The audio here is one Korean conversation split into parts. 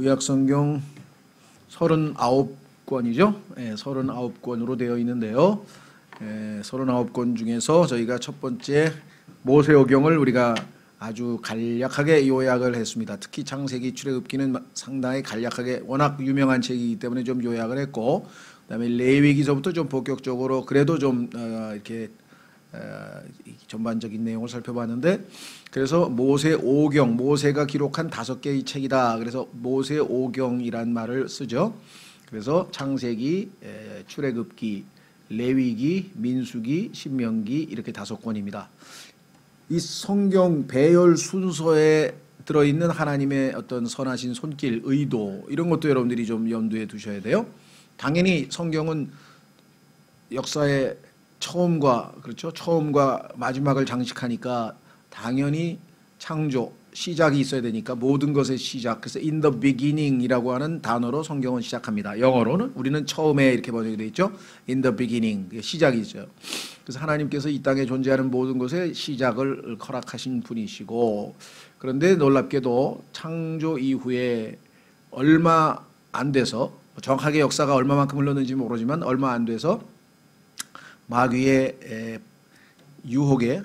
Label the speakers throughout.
Speaker 1: 구약성경 39권이죠. 39권으로 되어 있는데요. 39권 중에서 저희가 첫 번째 모세오경을 우리가 아주 간략하게 요약을 했습니다. 특히 창세기, 출애굽기는 상당히 간략하게 워낙 유명한 책이기 때문에 좀 요약을 했고, 그다음에 레위기서부터 좀 본격적으로 그래도 좀 이렇게 전반적인 내용을 살펴봤는데, 그래서 모세오경, 모세가 기록한 5개의 책이다. 그래서 모세오경이란 말을 쓰죠. 그래서 창세기, 출애굽기, 레위기, 민수기, 신명기 이렇게 5권입니다. 이 성경 배열 순서에 들어있는 하나님의 어떤 선하신 손길, 의도 이런 것도 여러분들이 좀 염두에 두셔야 돼요. 당연히 성경은 역사의 처음과 마지막을 장식하니까 당연히 창조, 시작이 있어야 되니까 모든 것의 시작, 그래서 in the beginning이라고 하는 단어로 성경은 시작합니다. 영어로는 우리는 처음에 이렇게 번역이 되어 있죠. in the beginning, 시작이 있어요. 그래서 하나님께서 이 땅에 존재하는 모든 것의 시작을 허락하신 분이시고, 그런데 놀랍게도 창조 이후에 얼마 안 돼서, 정확하게 역사가 얼마만큼 흘렀는지 모르지만 얼마 안 돼서 마귀의 유혹에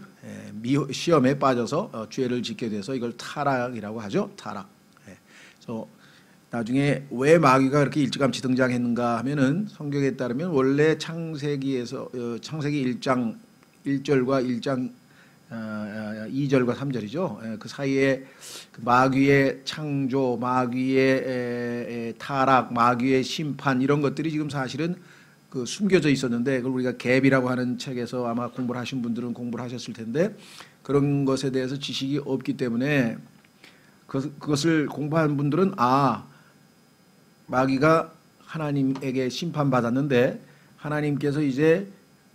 Speaker 1: 시험에 빠져서 죄를 짓게 돼서 이걸 타락이라고 하죠. 타락. 그래서 나중에 왜 마귀가 그렇게 일찌감치 등장했는가 하면은 성경에 따르면 원래 창세기에서 창세기 1장 1절과 1장 2절과 3절이죠. 그 사이에 마귀의 창조, 마귀의 타락, 마귀의 심판 이런 것들이 지금 사실은 숨겨져 있었는데, 그걸 우리가 갭이라고 하는 책에서 아마 공부를 하신 분들은 공부를 하셨을 텐데, 그런 것에 대해서 지식이 없기 때문에 그것을 공부한 분들은 마귀가 하나님에게 심판받았는데 하나님께서 이제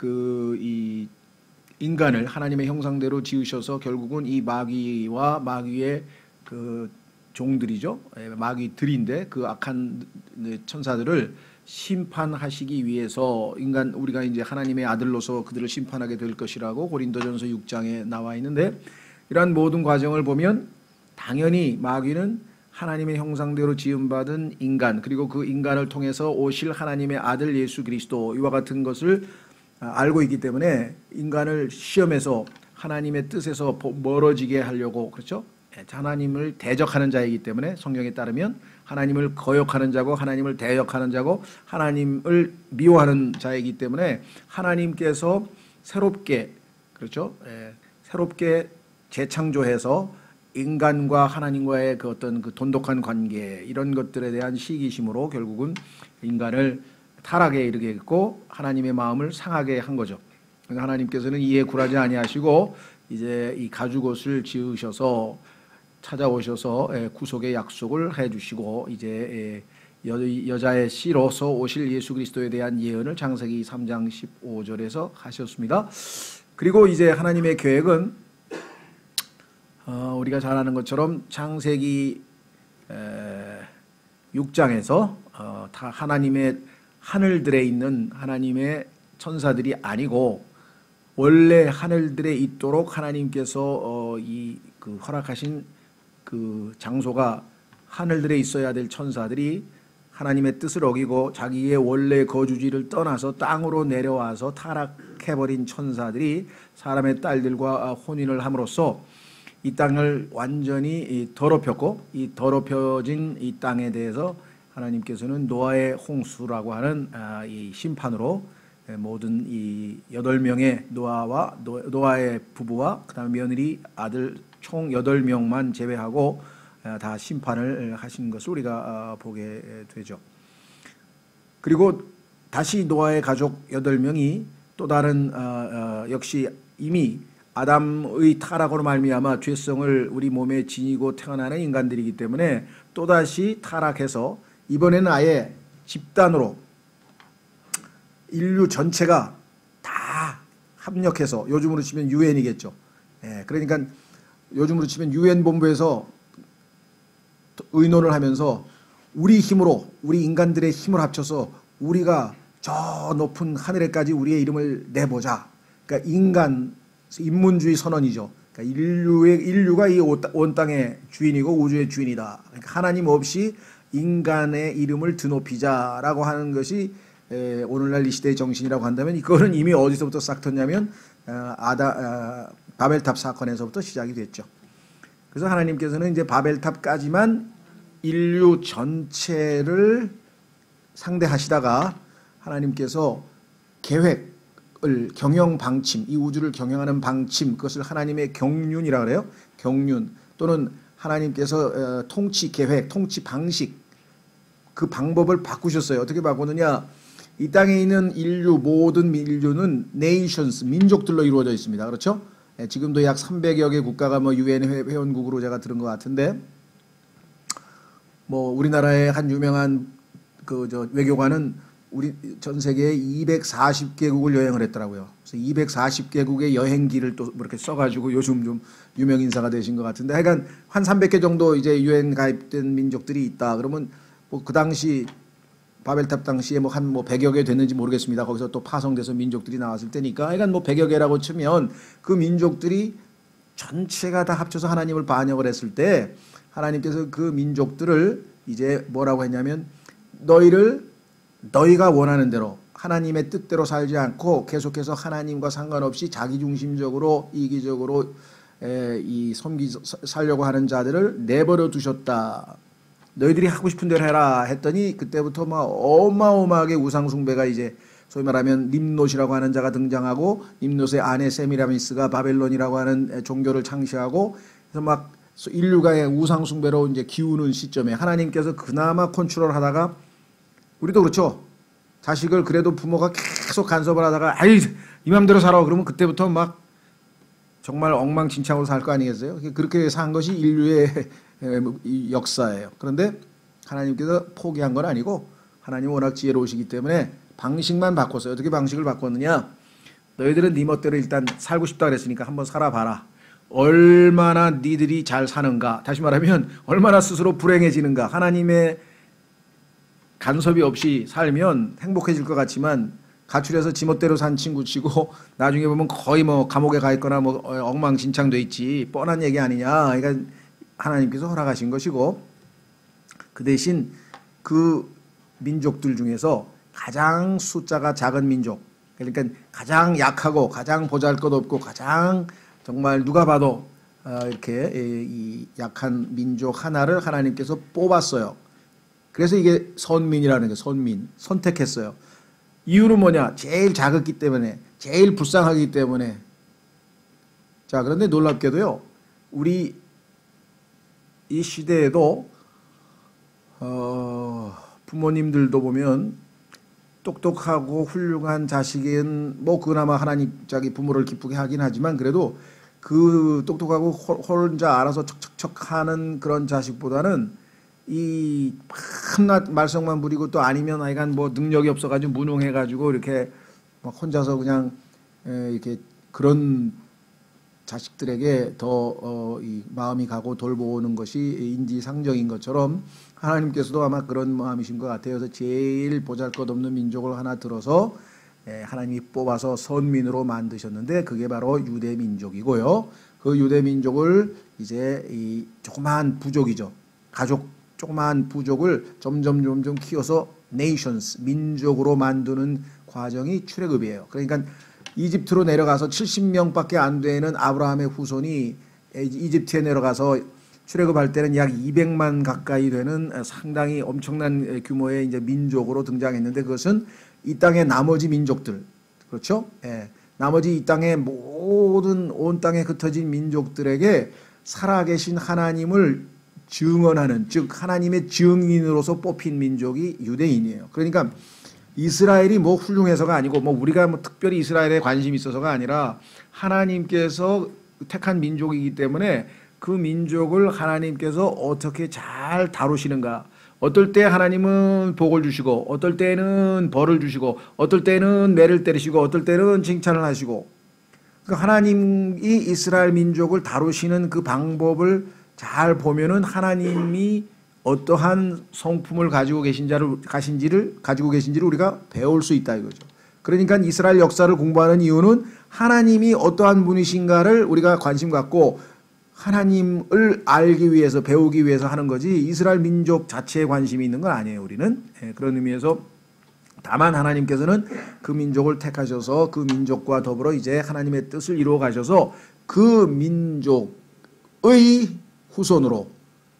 Speaker 1: 이 인간을 하나님의 형상대로 지으셔서 결국은 이 마귀와 마귀의 종들이죠. 마귀들인데 그 악한 천사들을 심판하시기 위해서 우리가 이제 하나님의 아들로서 그들을 심판하게 될 것이라고 고린도전서 6장에 나와 있는데, 이러한 모든 과정을 보면 당연히 마귀는 하나님의 형상대로 지음받은 인간, 그리고 그 인간을 통해서 오실 하나님의 아들 예수 그리스도 이와 같은 것을 알고 있기 때문에 인간을 시험해서 하나님의 뜻에서 멀어지게 하려고, 그렇죠? 하나님을 대적하는 자이기 때문에 성경에 따르면 하나님을 거역하는 자고 하나님을 대적하는 자고 하나님을 미워하는 자이기 때문에 하나님께서 새롭게, 그렇죠? 새롭게 재창조해서 인간과 하나님과의 그 어떤 그 돈독한 관계 이런 것들에 대한 시기심으로 결국은 인간을 타락에 이르게 했고 하나님의 마음을 상하게 한 거죠. 그러니까 하나님께서는 이에 굴하지 아니하시고 이제 이 가죽옷을 지으셔서 찾아오셔서 구속의 약속을 해주시고 이제 여자의 씨로서 오실 예수 그리스도에 대한 예언을 창세기 3장 15절에서 하셨습니다. 그리고 이제 하나님의 계획은 우리가 잘 아는 것처럼 창세기 6장에서 다 하나님의 하늘들에 있는 하나님의 천사들이 아니고 원래 하늘들에 있도록 하나님께서 허락하신 그 장소가 하늘들에 있어야 될 천사들이 하나님의 뜻을 어기고 자기의 원래 거주지를 떠나서 땅으로 내려와서 타락해버린 천사들이 사람의 딸들과 혼인을 함으로써 이 땅을 완전히 더럽혔고, 이 더럽혀진 이 땅에 대해서 하나님께서는 노아의 홍수라고 하는 이 심판으로 모든 이 8명의 노아의 부부와 그다음에 며느리, 아들 총 8명만 제외하고 다 심판을 하신 것을 우리가 보게 되죠. 그리고 다시 노아의 가족 8명이 또 다른 역시 이미 아담의 타락으로 말미암아 죄성을 우리 몸에 지니고 태어나는 인간들이기 때문에 또다시 타락해서 이번에는 아예 집단으로 인류 전체가 다 합력해서, 요즘으로 치면 유엔이겠죠. 그러니까 요즘으로 치면 유엔 본부에서 의논을 하면서 우리 힘으로, 우리 인간들의 힘을 합쳐서 우리가 저 높은 하늘에까지 우리의 이름을 내보자. 그러니까 인문주의 선언이죠. 그러니까 인류가 이 온 땅의 주인이고 우주의 주인이다. 그러니까 하나님 없이 인간의 이름을 드높이자라고 하는 것이 오늘날 이 시대의 정신이라고 한다면 이거는 이미 어디서부터 싹 텄냐면 바벨탑 사건에서부터 시작이 됐죠. 그래서 하나님께서는 이제 바벨탑까지만 인류 전체를 상대하시다가 하나님께서 계획을 경영 방침, 이 우주를 경영하는 방침, 그것을 하나님의 경륜이라 그래요. 경륜 또는 하나님께서 통치 계획, 통치 방식, 그 방법을 바꾸셨어요. 어떻게 바꾸느냐? 이 땅에 있는 인류, 모든 인류는 네이션스, 민족들로 이루어져 있습니다. 그렇죠? 지금도 약 300여 개 국가가 뭐 유엔 회원국으로 제가 들은 것 같은데, 뭐 우리나라의 한 유명한 그 외교관은 우리 전 세계 240개국을 여행을 했더라고요. 그래서 240개국의 여행기를 또 이렇게 써가지고 요즘 좀 유명 인사가 되신 것 같은데, 하여간 한 300개 정도 이제 유엔 가입된 민족들이 있다. 그러면 뭐 그 당시 바벨탑 당시에 뭐 한 100여 개 됐는지 모르겠습니다. 거기서 또 파송돼서 민족들이 나왔을 때니까, 하여간 뭐 100여 개라고 치면 그 민족들이 전체가 다 합쳐서 하나님을 반역을 했을 때 하나님께서 그 민족들을 이제 뭐라고 했냐면, 너희가 원하는 대로 하나님의 뜻대로 살지 않고 계속해서 하나님과 상관없이 자기중심적으로 이기적으로 살려고 하는 자들을 내버려 두셨다. 너희들이 하고 싶은 대로 해라 했더니 그때부터 막 어마어마하게 우상숭배가 이제 소위 말하면 nim롯이라고 하는 자가 등장하고, nim롯의 아내 세미라미스가 바벨론이라고 하는 종교를 창시하고, 그래서 막 인류가 우상숭배로 이제 기우는 시점에 하나님께서 그나마 컨트롤하다가, 우리도 그렇죠. 자식을 그래도 부모가 계속 간섭을 하다가 아이 이 맘대로 살아 그러면 그때부터 막 정말 엉망진창으로 살 거 아니겠어요? 그렇게 산 것이 인류의 역사예요. 그런데 하나님께서 포기한 건 아니고 하나님은 워낙 지혜로우시기 때문에 방식만 바꿨어요. 어떻게 방식을 바꿨느냐? 너희들은 네 멋대로 일단 살고 싶다 그랬으니까 한번 살아봐라. 얼마나 니들이 잘 사는가, 다시 말하면 얼마나 스스로 불행해지는가. 하나님의 간섭이 없이 살면 행복해질 것 같지만 가출해서 지멋대로 산 친구치고 나중에 보면 거의 뭐 감옥에 가 있거나 뭐 엉망진창 돼 있지, 뻔한 얘기 아니냐. 그러니까 하나님께서 허락하신 것이고, 그 대신 그 민족들 중에서 가장 숫자가 작은 민족, 그러니까 가장 약하고 가장 보잘것없고 가장 정말 누가 봐도 이렇게 이 약한 민족 하나를 하나님께서 뽑았어요. 그래서 이게 선민이라는 게, 선택했어요. 이유는 뭐냐? 제일 작았기 때문에, 제일 불쌍하기 때문에. 자, 그런데 놀랍게도요, 우리 이 시대에도 부모님들도 보면 똑똑하고 훌륭한 자식은 뭐 그나마 하나님 자기 부모를 기쁘게 하긴 하지만, 그래도 그 똑똑하고 혼자 알아서 척척척 하는 그런 자식보다는 이 한낱 말썽만 부리고 또 아니면 하여간 뭐 능력이 없어가지고 무능해가지고 이렇게 막 혼자서 그냥 이렇게 그런 자식들에게 더 이 마음이 가고 돌보는 것이 인지상정인 것처럼 하나님께서도 아마 그런 마음이신 것 같아요. 그래서 제일 보잘것없는 민족을 하나 들어서 하나님이 뽑아서 선민으로 만드셨는데, 그게 바로 유대 민족이고요. 그 유대 민족을 이제 이 조그마한 부족이죠. 조그마한 부족을 점점 키워서 네이션스, 민족으로 만드는 과정이 출애굽이에요. 그러니까 이집트로 내려가서 70명밖에 안 되는 아브라함의 후손이 이집트에 내려가서 출애굽할 때는 약 200만 가까이 되는 상당히 엄청난 규모의 이제 민족으로 등장했는데, 그것은 이 땅의 나머지 민족들, 그렇죠? 나머지 이 땅의 모든 온 땅에 흩어진 민족들에게 살아계신 하나님을 증언하는, 즉 하나님의 증인으로서 뽑힌 민족이 유대인이에요. 그러니까 이스라엘이 뭐 훌륭해서가 아니고, 뭐 우리가 뭐 특별히 이스라엘에 관심이 있어서가 아니라 하나님께서 택한 민족이기 때문에 그 민족을 하나님께서 어떻게 잘 다루시는가. 어떨 때 하나님은 복을 주시고, 어떨 때는 벌을 주시고, 어떨 때는 매를 때리시고, 어떨 때는 칭찬을 하시고. 그러니까 하나님이 이스라엘 민족을 다루시는 그 방법을 잘 보면은 하나님이 어떠한 성품을 가지고 계신지를 우리가 배울 수 있다 이거죠. 그러니까 이스라엘 역사를 공부하는 이유는 하나님이 어떠한 분이신가를 우리가 관심 갖고, 하나님을 알기 위해서 배우기 위해서 하는 거지 이스라엘 민족 자체에 관심이 있는 건 아니에요. 우리는 그런 의미에서 다만 하나님께서는 그 민족을 택하셔서 그 민족과 더불어 이제 하나님의 뜻을 이루어 가셔서 그 민족의 후손으로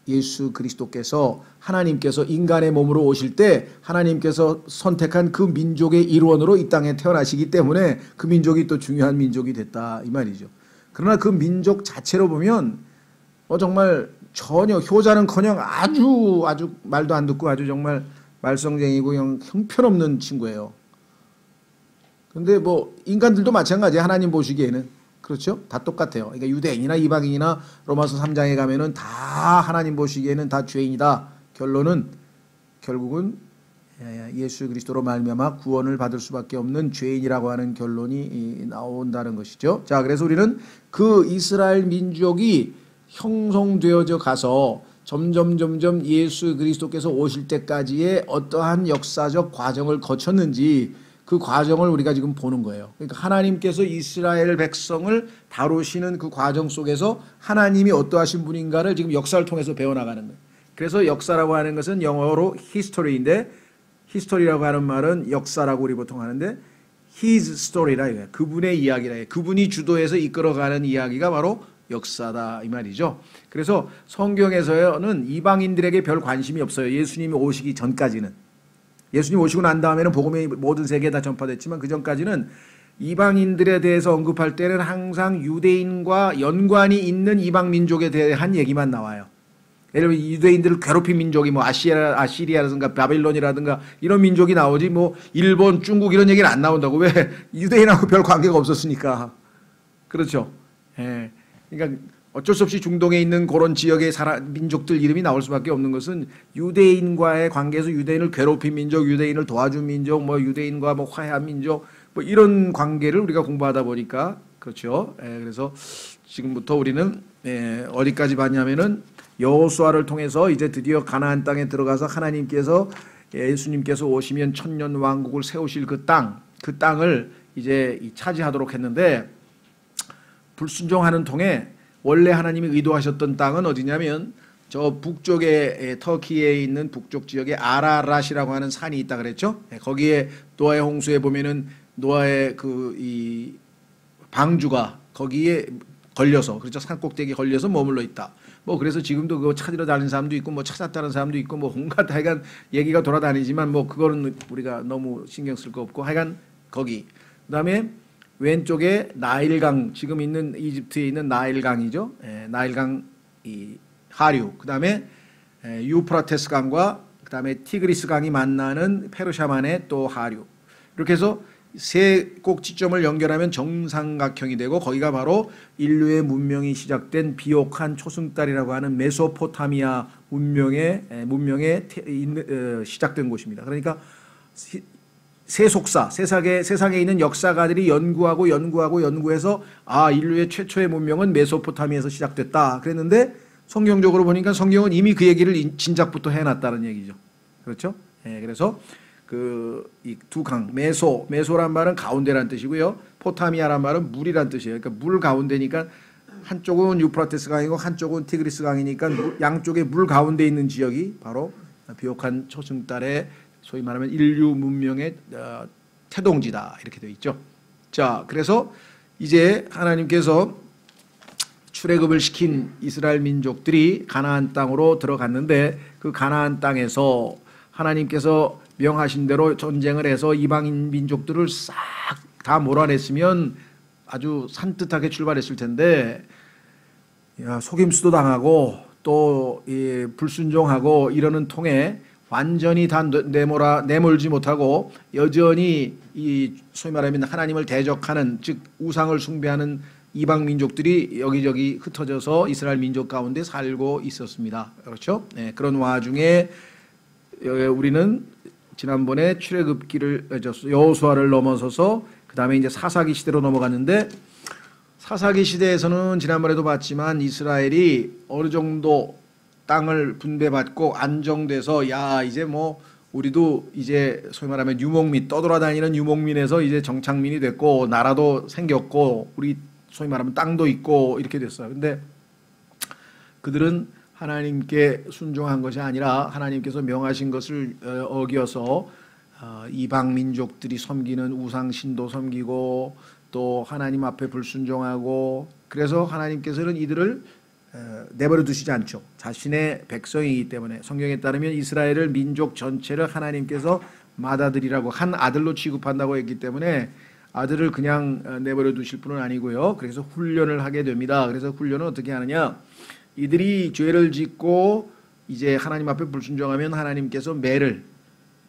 Speaker 1: 예수 그리스도께서 하나님께서 인간의 몸으로 오실 때 하나님께서 선택한 그 민족의 일원으로 이 땅에 태어나시기 때문에 그 민족이 또 중요한 민족이 됐다 이 말이죠. 그러나 그 민족 자체로 보면 정말 전혀 효자는커녕 아주 말도 안 듣고 아주 정말 말썽쟁이고 형편없는 친구예요. 근데 뭐 인간들도 마찬가지예요. 하나님 보시기에는 그렇죠? 다 똑같아요. 그러니까 유대인이나 이방인이나 로마서 3장에 가면은 다 하나님 보시기에는 다 죄인이다. 결론은 결국은 예수 그리스도로 말미암아 구원을 받을 수밖에 없는 죄인이라고 하는 결론이 나온다는 것이죠. 자, 그래서 우리는 그 이스라엘 민족이 형성되어져 가서 점점 예수 그리스도께서 오실 때까지의 어떠한 역사적 과정을 거쳤는지 그 과정을 우리가 지금 보는 거예요. 그러니까 하나님께서 이스라엘 백성을 다루시는 그 과정 속에서 하나님이 어떠하신 분인가를 지금 역사를 통해서 배워나가는 거예요. 그래서 역사라고 하는 것은 영어로 history인데 history라고 하는 말은 역사라고 우리 보통 하는데 his story라 이거예요. 그분의 이야기라 이거예요. 그분이 주도해서 이끌어가는 이야기가 바로 역사다 이 말이죠. 그래서 성경에서는 이방인들에게 별 관심이 없어요. 예수님이 오시기 전까지는. 예수님 오시고 난 다음에는 복음이 모든 세계에 다 전파됐지만 그 전까지는 이방인들에 대해서 언급할 때는 항상 유대인과 연관이 있는 이방 민족에 대한 얘기만 나와요. 예를 들면 유대인들을 괴롭힌 민족이 뭐 아시리아라든가 바빌론이라든가 이런 민족이 나오지 뭐 일본, 중국 이런 얘기는 안 나온다고. 왜? 유대인하고 별 관계가 없었으니까. 그렇죠. 예. 그러니까 어쩔 수 없이 중동에 있는 그런 지역의 민족들 이름이 나올 수밖에 없는 것은 유대인과의 관계에서 유대인을 괴롭힌 민족, 유대인을 도와준 민족, 뭐 유대인과 뭐 화해한 민족, 뭐 이런 관계를 우리가 공부하다 보니까 그렇죠. 그래서 지금부터 우리는 어디까지 봤냐면은 여호수아를 통해서 이제 드디어 가나안 땅에 들어가서 하나님께서 예수님께서 오시면 천년 왕국을 세우실 그 땅을 이제 차지하도록 했는데 불순종하는 통에 원래 하나님이 의도하셨던 땅은 어디냐면 저 북쪽에 터키에 있는 북쪽 지역에 아라랏이라고 하는 산이 있다 그랬죠. 거기에 노아의 홍수에 보면은 노아의 이 방주가 거기에 걸려서 그렇죠. 산 꼭대기에 걸려서 머물러 있다. 뭐 그래서 지금도 그거 찾으러 다니는 사람도 있고 뭐 찾았다는 사람도 있고 뭐 온갖 하여간 얘기가 돌아다니지만 뭐 그거는 우리가 너무 신경 쓸 거 없고 하여간 거기. 그다음에 왼쪽에 나일강 지금 있는 이집트에 있는 나일강이죠. 나일강 이 하류. 그다음에 유프라테스 강과 그다음에 티그리스 강이 만나는 페르시아만의 또 하류. 이렇게 해서 세 꼭지점을 연결하면 정삼각형이 되고 거기가 바로 인류의 문명이 시작된 비옥한 초승달이라고 하는 메소포타미아 문명의 시작된 곳입니다. 그러니까 세속사, 세상에 있는 역사가들이 연구해서 인류의 최초의 문명은 메소포타미아에서 시작됐다 그랬는데 성경적으로 보니까 성경은 이미 그 얘기를 진작부터 해놨다는 얘기죠. 그렇죠? 그래서 이 두 강, 메소란 말은 가운데란 뜻이고요. 포타미아란 말은 물이란 뜻이에요. 그러니까 물 가운데니까 한쪽은 유프라테스 강이고 한쪽은 티그리스 강이니까 양쪽에 물 가운데 있는 지역이 바로 비옥한 초승달의 소위 말하면 인류 문명의 태동지다 이렇게 되어 있죠. 자, 그래서 이제 하나님께서 출애굽을 시킨 이스라엘 민족들이 가나안 땅으로 들어갔는데 그 가나안 땅에서 하나님께서 명하신 대로 전쟁을 해서 이방인 민족들을 싹 다 몰아냈으면 아주 산뜻하게 출발했을 텐데 속임수도 당하고 또 불순종하고 이러는 통에 완전히 다 내몰지 못하고 여전히 이 소위 말하면 하나님을 대적하는 즉 우상을 숭배하는 이방 민족들이 여기저기 흩어져서 이스라엘 민족 가운데 살고 있었습니다. 그렇죠? 그런 와중에 우리는 지난번에 출애굽기를 여호수아를 넘어서서 그 다음에 이제 사사기 시대로 넘어갔는데 사사기 시대에서는 지난번에도 봤지만 이스라엘이 어느 정도 땅을 분배받고 안정돼서 이제 뭐 우리도 이제 소위 말하면 유목민 떠돌아다니는 유목민에서 이제 정착민이 됐고 나라도 생겼고 우리 소위 말하면 땅도 있고 이렇게 됐어요. 근데 그들은 하나님께 순종한 것이 아니라 하나님께서 명하신 것을 어겨서 이방 민족들이 섬기는 우상 신도 섬기고 또 하나님 앞에 불순종하고, 그래서 하나님께서는 이들을 내버려 두시지 않죠. 자신의 백성이기 때문에. 성경에 따르면 이스라엘을 민족 전체를 하나님께서 맏아들이라고 한 아들로 취급한다고 했기 때문에 아들을 그냥 내버려 두실 분은 아니고요. 그래서 훈련을 하게 됩니다. 그래서 훈련은 어떻게 하느냐, 이들이 죄를 짓고 이제 하나님 앞에 불순종하면 하나님께서 매를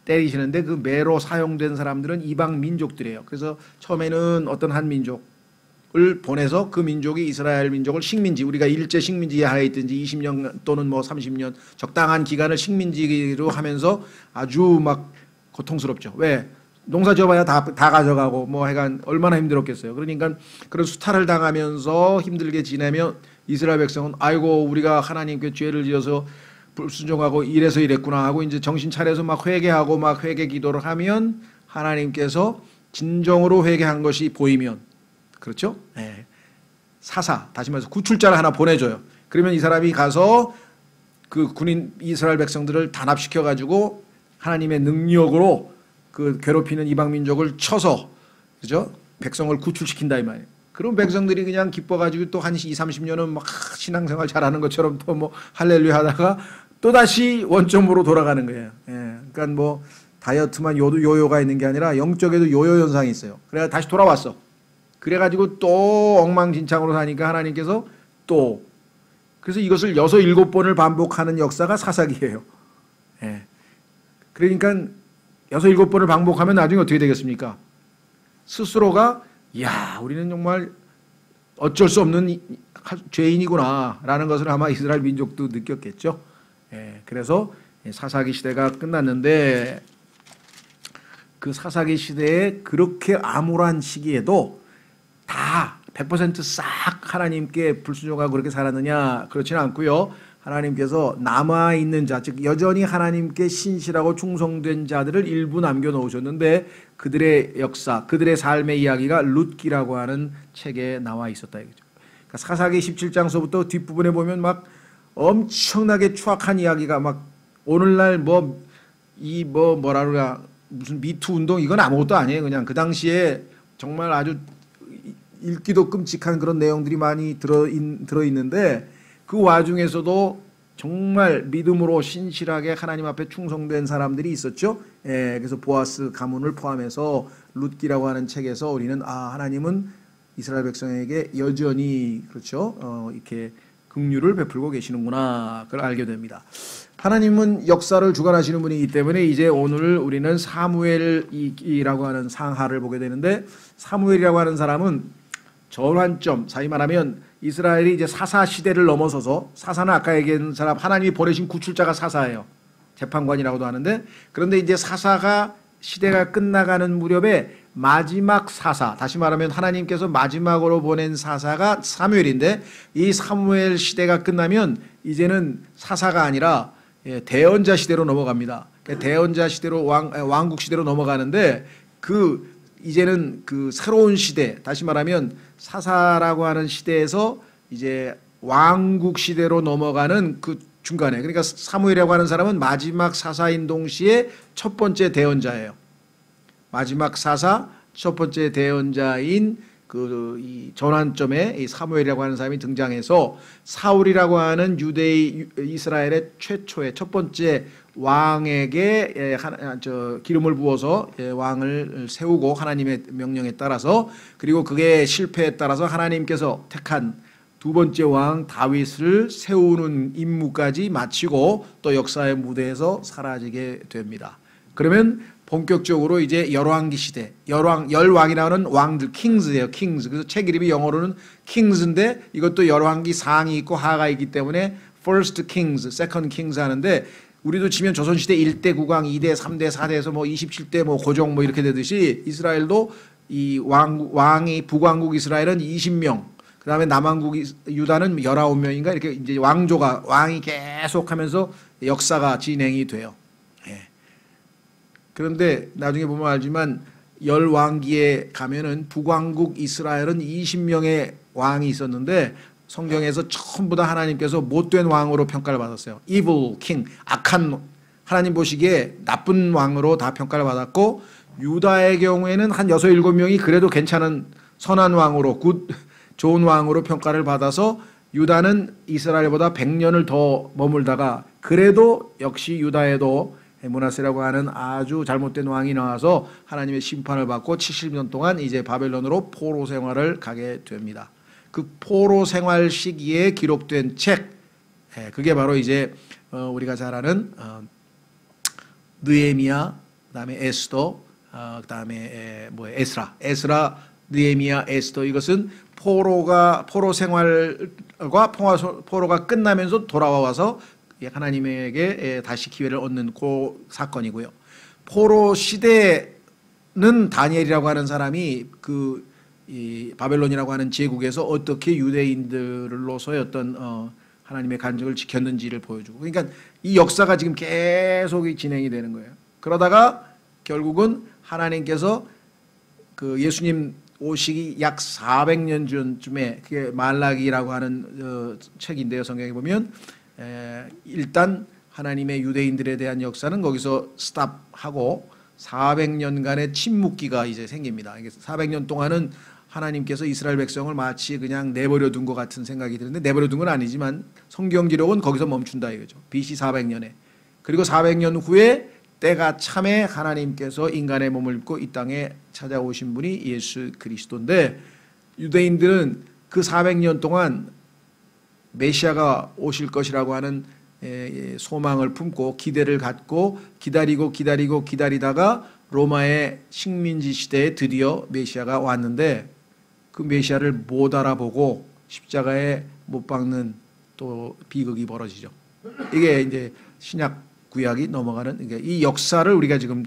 Speaker 1: 때리시는데, 그 매로 사용된 사람들은 이방 민족들이에요. 그래서 처음에는 어떤 한 민족을 보내서 그 민족이 이스라엘 민족을 식민지, 우리가 일제 식민지에 하에 있든지 20년 또는 뭐 30년 적당한 기간을 식민지로 하면서 아주 막 고통스럽죠. 왜? 농사 지어봐야 다 가져가고 뭐 하여간 얼마나 힘들었겠어요. 그러니까 그런 수탈을 당하면서 힘들게 지내면 이스라엘 백성은 아이고 우리가 하나님께 죄를 지어서 불순종하고 이래서 이랬구나 하고 이제 정신 차려서 막 회개하고 막 회개 기도를 하면 하나님께서 진정으로 회개한 것이 보이면, 그렇죠? 네. 사사, 다시 말해서 구출자를 하나 보내줘요. 그러면 이 사람이 가서 그 군인 이스라엘 백성들을 단합시켜 가지고 하나님의 능력으로 그 괴롭히는 이방 민족을 쳐서, 그죠? 백성을 구출시킨다 이 말이에요. 그럼 백성들이 그냥 기뻐가지고 또 한 20, 30년은 막 신앙생활 잘하는 것처럼 또 뭐 할렐루야 하다가 또 다시 원점으로 돌아가는 거예요. 예. 그러니까 뭐 다이어트만 요요가 있는 게 아니라 영적에도 요요 현상이 있어요. 그래가 다시 돌아왔어. 그래가지고 또 엉망진창으로 사니까 하나님께서 또, 그래서 이것을 6, 7번을 반복하는 역사가 사사기예요. 예. 그러니까 6, 7번을 반복하면 나중에 어떻게 되겠습니까? 스스로가 야, 우리는 정말 어쩔 수 없는 죄인이구나 라는 것을 아마 이스라엘 민족도 느꼈겠죠. 예, 그래서 사사기 시대가 끝났는데, 그 사사기 시대에 그렇게 암울한 시기에도 다 100% 싹 하나님께 불순종하고 그렇게 살았느냐? 그렇지는 않고요. 하나님께서 남아있는 자, 즉 여전히 하나님께 신실하고 충성된 자들을 일부 남겨놓으셨는데 그들의 역사, 그들의 삶의 이야기가 룻기라고 하는 책에 나와 있었다 이거죠. 그러니까 사사기 17장서부터 뒷부분에 보면 막 엄청나게 추악한 이야기가 막, 오늘날 뭐라 그러나 무슨 미투 운동 이건 아무것도 아니에요. 그냥 그 당시에 정말 아주 읽기도 끔찍한 그런 내용들이 많이 들어있는데 그 와중에서도 정말 믿음으로 신실하게 하나님 앞에 충성된 사람들이 있었죠. 예, 그래서 보아스 가문을 포함해서 룻기라고 하는 책에서 우리는 하나님은 이스라엘 백성에게 여전히, 그렇죠, 이렇게 긍휼을 베풀고 계시는구나, 그걸 알게 됩니다. 하나님은 역사를 주관하시는 분이기 때문에 이제 오늘 우리는 사무엘이라고 하는 상하를 보게 되는데, 사무엘이라고 하는 사람은 전환점, 사이 말하면 이스라엘이 이제 사사 시대를 넘어서서, 사사는 아까 얘기한 사람, 하나님이 보내신 구출자가 사사예요. 재판관이라고도 하는데, 그런데 이제 사사가 시대가 끝나가는 무렵에 마지막 사사, 다시 말하면 하나님께서 마지막으로 보낸 사사가 사무엘인데, 이 사무엘 시대가 끝나면 이제는 사사가 아니라 대언자 시대로 넘어갑니다. 대언자 시대로 왕국 시대로 넘어가는데, 이제는 그 새로운 시대, 다시 말하면 사사라고 하는 시대에서 이제 왕국 시대로 넘어가는 그 중간에, 그러니까 사무엘이라고 하는 사람은 마지막 사사인 동시에 첫 번째 대언자예요. 마지막 사사 첫 번째 대언자인 이 전환점에 이 사무엘이라고 하는 사람이 등장해서 사울이라고 하는 이스라엘의 최초의 첫 번째 왕에게 기름을 부어서 왕을 세우고, 하나님의 명령에 따라서, 그리고 그게 실패에 따라서 하나님께서 택한 두 번째 왕 다윗을 세우는 임무까지 마치고 또 역사의 무대에서 사라지게 됩니다. 그러면 본격적으로 이제 열왕기 시대, 열왕이라는 왕들, 킹스예요, 킹스. 그래서 책 이름이 영어로는 킹스인데 이것도 열왕기 상이 있고 하가 있기 때문에 first kings, second kings 하는데, 우리도 치면 조선시대 1대 국왕, 2대, 3대, 4대에서 뭐 27대 뭐 고종 뭐 이렇게 되듯이 이스라엘도 이 왕이, 북왕국 이스라엘은 20명, 그 다음에 남왕국 유다는 19명인가 이렇게 이제 왕이 계속 하면서 역사가 진행이 돼요. 예. 그런데 나중에 보면 알지만 열왕기에 가면은 북왕국 이스라엘은 20명의 왕이 있었는데 성경에서 전부 다 하나님께서 못된 왕으로 평가를 받았어요. evil king, 악한, 하나님 보시기에 나쁜 왕으로 다 평가를 받았고, 유다의 경우에는 한 6, 7명이 그래도 괜찮은 선한 왕으로, 좋은 왕으로 평가를 받아서 유다는 이스라엘보다 100년을 더 머물다가 그래도 역시 유다에도 므낫세라고 하는 아주 잘못된 왕이 나와서 하나님의 심판을 받고 70년 동안 이제 바벨론으로 포로 생활을 가게 됩니다. 그 포로 생활 시기에 기록된 책, 그게 바로 이제 우리가 잘 아는 느헤미야, 그다음에 에스더, 그다음에 에스라, 느헤미야, 에스더. 이것은 포로 생활과 포로가 끝나면서 돌아와서 하나님에게 다시 기회를 얻는 그 사건이고요. 포로 시대는 다니엘이라고 하는 사람이 이 바벨론이라고 하는 제국에서 어떻게 유대인들로서의 어떤 하나님의 간증을 지켰는지를 보여주고, 그러니까 이 역사가 지금 계속 진행이 되는 거예요. 그러다가 결국은 하나님께서 그 예수님 오시기 약 400년 전쯤에, 그게 말라기라고 하는 책인데요. 성경에 보면 일단 하나님의 유대인들에 대한 역사는 거기서 스탑하고 400년간의 침묵기가 이제 생깁니다. 400년 동안은 하나님께서 이스라엘 백성을 마치 그냥 내버려 둔 것 같은 생각이 드는데, 내버려 둔 건 아니지만 성경 기록은 거기서 멈춘다 이거죠. BC 400년에. 그리고 400년 후에 때가 참에 하나님께서 인간의 몸을 입고 이 땅에 찾아오신 분이 예수 그리스도인데, 유대인들은 그 400년 동안 메시아가 오실 것이라고 하는 소망을 품고 기대를 갖고 기다리다가 로마의 식민지 시대에 드디어 메시아가 왔는데, 그 메시아를 못 알아보고 십자가에 못 박는 또 비극이 벌어지죠. 이게 이제 신약 구약이 넘어가는, 그러니까 이 역사를 우리가 지금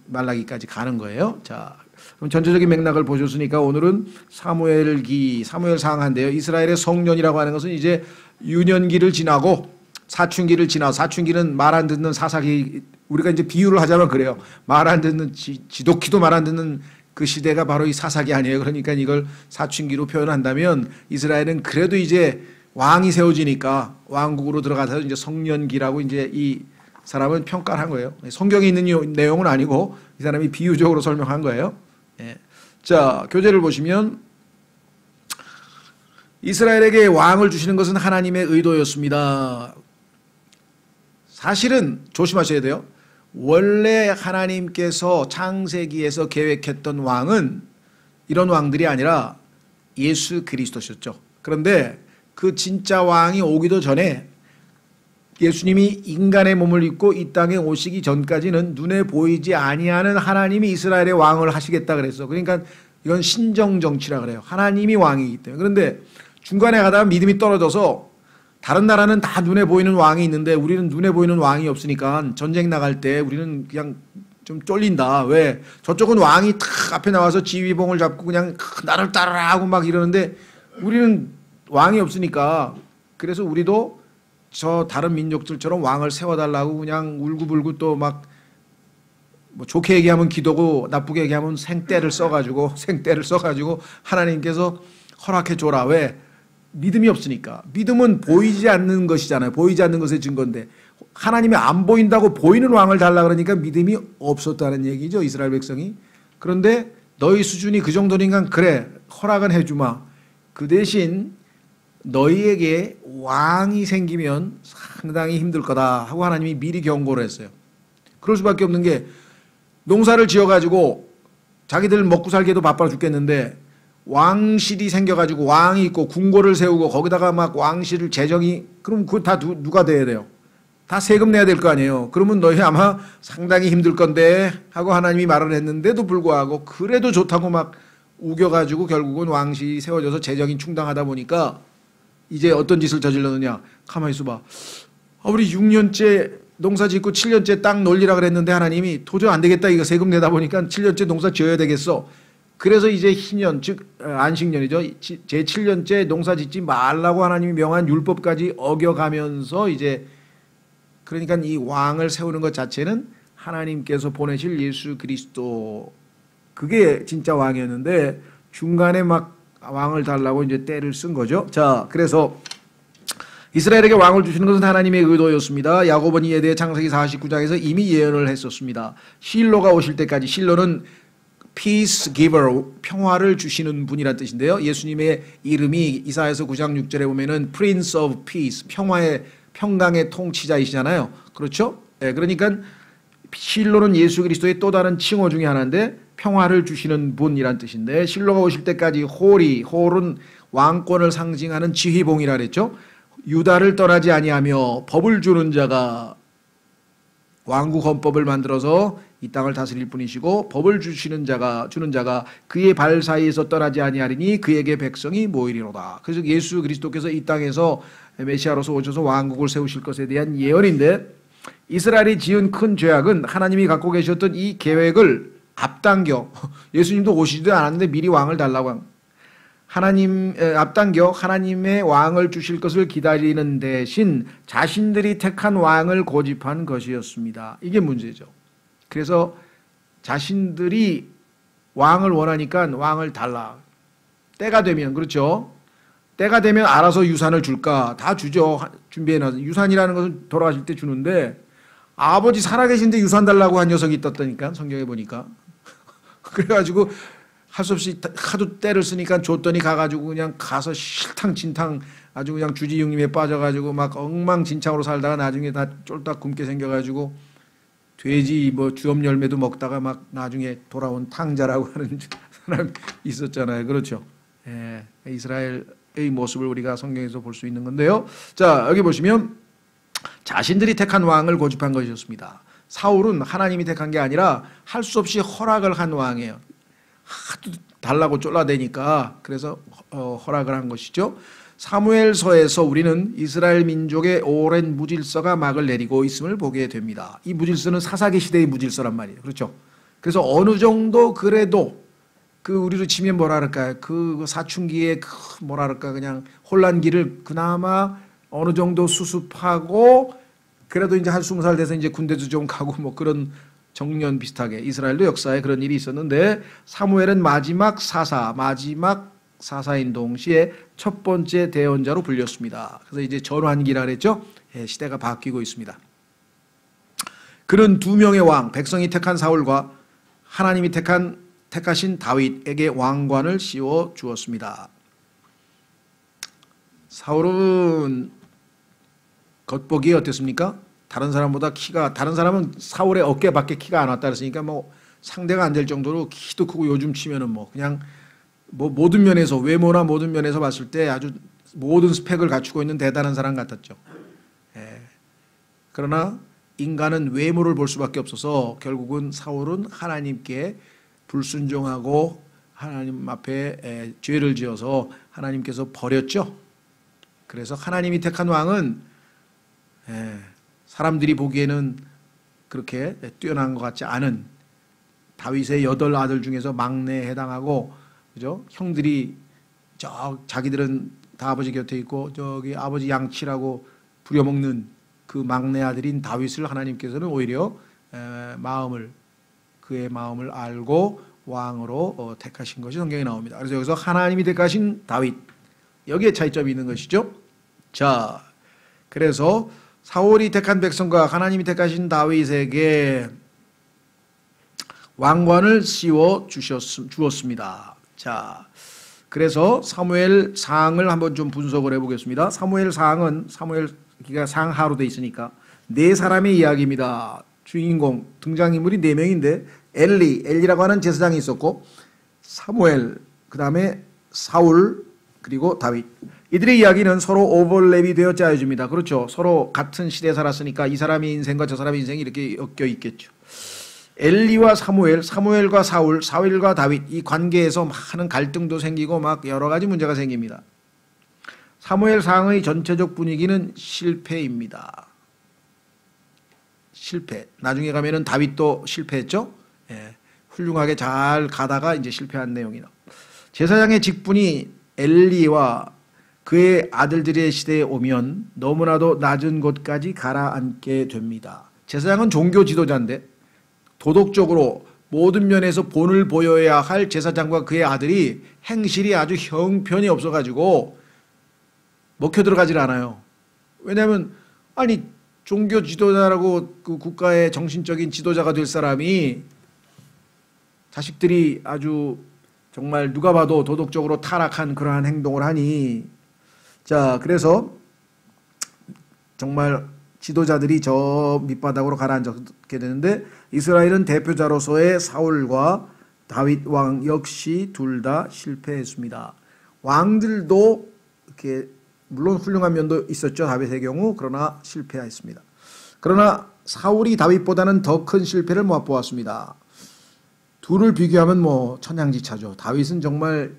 Speaker 1: 말라기까지 가는 거예요. 자, 그럼 전체적인 맥락을 보셨으니까 오늘은 사무엘상한데요. 이스라엘의 성년이라고 하는 것은 이제 유년기를 지나고 사춘기를 지나고, 사춘기는 말 안 듣는 사사기, 우리가 이제 비유를 하자면 그래요. 말 안 듣는 지독히도 말 안 듣는 그 시대가 바로 이 사사기 아니에요. 그러니까 이걸 사춘기로 표현한다면 이스라엘은 그래도 이제 왕이 세워지니까 왕국으로 들어가서 이제 성년기라고 이제 이 사람은 평가를 한 거예요. 성경에 있는 내용은 아니고 이 사람이 비유적으로 설명한 거예요. 예. 자, 교재를 보시면 이스라엘에게 왕을 주시는 것은 하나님의 의도였습니다. 사실은 조심하셔야 돼요. 원래 하나님께서 창세기에서 계획했던 왕은 이런 왕들이 아니라 예수 그리스도셨죠. 그런데 그 진짜 왕이 오기도 전에 예수님이 인간의 몸을 입고 이 땅에 오시기 전까지는 눈에 보이지 아니하는 하나님이 이스라엘의 왕을 하시겠다 그랬어. 그러니까 이건 신정정치라 그래요. 하나님이 왕이기 때문에. 그런데 중간에 가다가 믿음이 떨어져서 다른 나라는 다 눈에 보이는 왕이 있는데 우리는 눈에 보이는 왕이 없으니까 전쟁 나갈 때 우리는 그냥 좀 쫄린다. 왜? 저쪽은 왕이 탁 앞에 나와서 지휘봉을 잡고 그냥 나를 따르라 하고 막 이러는데 우리는 왕이 없으니까, 그래서 우리도 저 다른 민족들처럼 왕을 세워달라고 그냥 울고불고 또 막 뭐 좋게 얘기하면 기도고 나쁘게 얘기하면 생떼를 써가지고 하나님께서 허락해 줘라. 왜? 믿음이 없으니까. 믿음은 보이지 않는 것이잖아요. 보이지 않는 것의 증거인데 하나님이 안 보인다고 보이는 왕을 달라 그러니까 믿음이 없었다는 얘기죠, 이스라엘 백성이. 그런데 너희 수준이 그 정도니까 그래, 허락은 해주마. 그 대신 너희에게 왕이 생기면 상당히 힘들 거다 하고 하나님이 미리 경고를 했어요. 그럴 수밖에 없는 게 농사를 지어가지고 자기들 먹고 살기에도 바빠 죽겠는데 왕실이 생겨가지고 왕이 있고 궁궐을 세우고 거기다가 막 왕실 재정이, 그럼 그거 다 누가 돼야 돼요? 다 세금 내야 될 거 아니에요. 그러면 너희 아마 상당히 힘들 건데 하고 하나님이 말을 했는데도 불구하고 그래도 좋다고 막 우겨가지고 결국은 왕실이 세워져서 재정이 충당하다 보니까 이제 어떤 짓을 저질렀느냐. 가만히 있어봐. 우리 6년째 농사 짓고 7년째 땅 놀리라 그랬는데 하나님이 도저히 안 되겠다. 이거 세금 내다 보니까 7년째 농사 지어야 되겠어. 그래서 이제 희년, 즉 안식년이죠. 제 7년째 농사 짓지 말라고 하나님이 명한 율법까지 어겨가면서 이제, 그러니까 이 왕을 세우는 것 자체는 하나님께서 보내실 예수 그리스도, 그게 진짜 왕이었는데 중간에 막 왕을 달라고 이제 때를 쓴 거죠. 자, 그래서 이스라엘에게 왕을 주시는 것은 하나님의 의도였습니다. 야고보는 이에 대해 창세기 49장에서 이미 예언을 했었습니다. 실로가 오실 때까지, 실로는 peace giver, 평화를 주시는 분이란 뜻인데요. 예수님의 이름이 이사야서 9장 6절에 보면은 Prince of Peace, 평강의 통치자이시잖아요. 그렇죠? 네, 그러니까 실로는 예수 그리스도의 또 다른 칭호 중에 하나인데 평화를 주시는 분이란 뜻인데, 실로가 오실 때까지 홀은 왕권을 상징하는 지휘봉이라 그랬죠. 유다를 떠나지 아니하며 법을 주는 자가, 왕국 헌법을 만들어서 이 땅을 다스릴 분이시고 법을 주는 자가 그의 발 사이에서 떠나지 아니하리니 그에게 백성이 모이리로다. 그래서 예수 그리스도께서 이 땅에서 메시아로서 오셔서 왕국을 세우실 것에 대한 예언인데, 이스라엘이 지은 큰 죄악은 하나님이 갖고 계셨던 이 계획을 앞당겨, 예수님도 오시지도 않았는데 미리 왕을 달라고 앞당겨 하나님의 왕을 주실 것을 기다리는 대신 자신들이 택한 왕을 고집한 것이었습니다. 이게 문제죠. 그래서 자신들이 왕을 원하니까 왕을 달라. 때가 되면, 그렇죠? 때가 되면 알아서 유산을 줄까? 다 주죠. 준비해놔서. 유산이라는 것은 돌아가실 때 주는데, 아버지 살아계신데 유산 달라고 한 녀석이 있었다니까, 성경에 보니까. 그래가지고 할 수 없이 하도 때를 쓰니까 줬더니 가가지고 그냥 가서 실탕진탕 아주 그냥 주지육림에 빠져가지고 막 엉망진창으로 살다가 나중에 다 쫄딱 굶게 생겨가지고 돼지 뭐 주엄 열매도 먹다가 막 나중에 돌아온 탕자라고 하는 사람이 있었잖아요. 그렇죠? 예, 이스라엘의 모습을 우리가 성경에서 볼 수 있는 건데요. 자, 여기 보시면 자신들이 택한 왕을 고집한 것이었습니다. 사울은 하나님이 택한 게 아니라 할 수 없이 허락을 한 왕이에요. 하도 달라고 쫄라대니까 그래서 허락을 한 것이죠. 사무엘서에서 우리는 이스라엘 민족의 오랜 무질서가 막을 내리고 있음을 보게 됩니다. 이 무질서는 사사기 시대의 무질서란 말이에요. 그렇죠? 그래서 어느 정도 그래도 그 우리로 치면 뭐라 그럴까요? 그 사춘기의 뭐라 그럴까 그냥 혼란기를 그나마 어느 정도 수습하고 그래도 이제 한 20살 돼서 이제 군대도 좀 가고 뭐 그런 정년 비슷하게 이스라엘도 역사에 그런 일이 있었는데, 사무엘은 마지막 사사인 동시에 첫 번째 대언자로 불렸습니다. 그래서 이제 전환기라 그랬죠. 예, 시대가 바뀌고 있습니다. 그는 두 명의 왕, 백성이 택한 사울과 하나님이 택하신 다윗에게 왕관을 씌워 주었습니다. 사울은 겉보기에 어땠습니까? 다른 사람보다 다른 사람은 사울의 어깨밖에 키가 안 왔다 그랬으니까 뭐 상대가 안 될 정도로 키도 크고, 요즘 치면은 뭐 그냥 뭐 모든 면에서, 외모나 모든 면에서 봤을 때 아주 모든 스펙을 갖추고 있는 대단한 사람 같았죠. 예. 그러나 인간은 외모를 볼 수밖에 없어서 결국은 사울은 하나님께 불순종하고 하나님 앞에 죄를 지어서 하나님께서 버렸죠. 그래서 하나님이 택한 왕은 사람들이 보기에는 그렇게 뛰어난 것 같지 않은 다윗의 8 아들 중에서 막내에 해당하고, 그죠? 형들이 자기들은 다 아버지 곁에 있고 저기 아버지 양치라고 부려먹는 그 막내 아들인 다윗을 하나님께서는 오히려 그의 마음을 알고 왕으로 택하신 것이 성경에 나옵니다. 그래서 여기서 하나님이 택하신 다윗, 여기에 차이점이 있는 것이죠. 자, 그래서 사울이 택한 백성과 하나님이 택하신 다윗에게 왕관을 씌워 주었습니다. 자, 그래서 사무엘 상을 한번 좀 분석을 해보겠습니다. 사무엘 상은 사무엘기가 상하로 돼 있으니까 4사람의 이야기입니다. 주인공 등장인물이 4명인데 엘리라고 하는 제사장이 있었고, 사무엘, 그 다음에 사울, 그리고 다윗. 이들의 이야기는 서로 오버랩이 되어 짜여집니다. 그렇죠? 서로 같은 시대에 살았으니까 이 사람의 인생과 저 사람의 인생이 이렇게 엮여 있겠죠. 엘리와 사무엘, 사무엘과 사울, 사울과 다윗, 이 관계에서 많은 갈등도 생기고 막 여러 가지 문제가 생깁니다. 사무엘 상의 전체적 분위기는 실패입니다. 실패. 나중에 가면은 다윗도 실패했죠. 예, 훌륭하게 잘 가다가 이제 실패한 내용이다. 제사장의 직분이 엘리와 그의 아들들의 시대에 오면 너무나도 낮은 곳까지 가라앉게 됩니다. 제사장은 종교 지도자인데 도덕적으로 모든 면에서 본을 보여야 할 제사장과 그의 아들이 행실이 아주 형편이 없어가지고 먹혀 들어가질 않아요. 왜냐하면 아니 종교 지도자라고 그 국가의 정신적인 지도자가 될 사람이 자식들이 아주 정말 누가 봐도 도덕적으로 타락한 그러한 행동을 하니, 자 그래서 정말 지도자들이 저 밑바닥으로 가라앉게 되는데, 이스라엘은 대표자로서의 사울과 다윗 왕 역시 둘 다 실패했습니다. 왕들도 이렇게 물론 훌륭한 면도 있었죠, 다윗의 경우. 그러나 실패했습니다. 그러나 사울이 다윗보다는 더 큰 실패를 맛보았습니다. 둘을 비교하면 뭐 천양지차죠. 다윗은 정말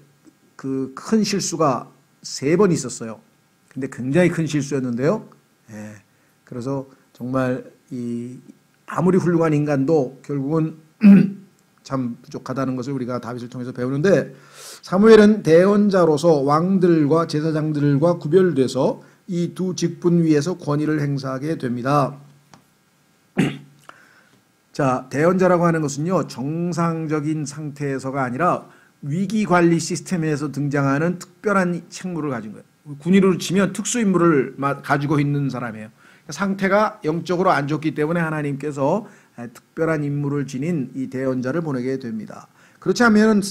Speaker 1: 그 큰 실수가 3번 있었어요. 근데 굉장히 큰 실수였는데요. 예. 그래서 정말 아무리 훌륭한 인간도 결국은 참 부족하다는 것을 우리가 다윗을 통해서 배우는데, 사무엘은 대언자로서 왕들과 제사장들과 구별돼서 이 두 직분 위에서 권위를 행사하게 됩니다. 자, 대언자라고 하는 것은요, 정상적인 상태에서가 아니라 위기관리 시스템에서 등장하는 특별한 책무를 가진 거예요. 군인으로 치면 특수임무를 가지고 있는 사람이에요. 상태가 영적으로 안 좋기 때문에 하나님께서 특별한 임무를 지닌 이 대언자를 보내게 됩니다. 그렇지 않으면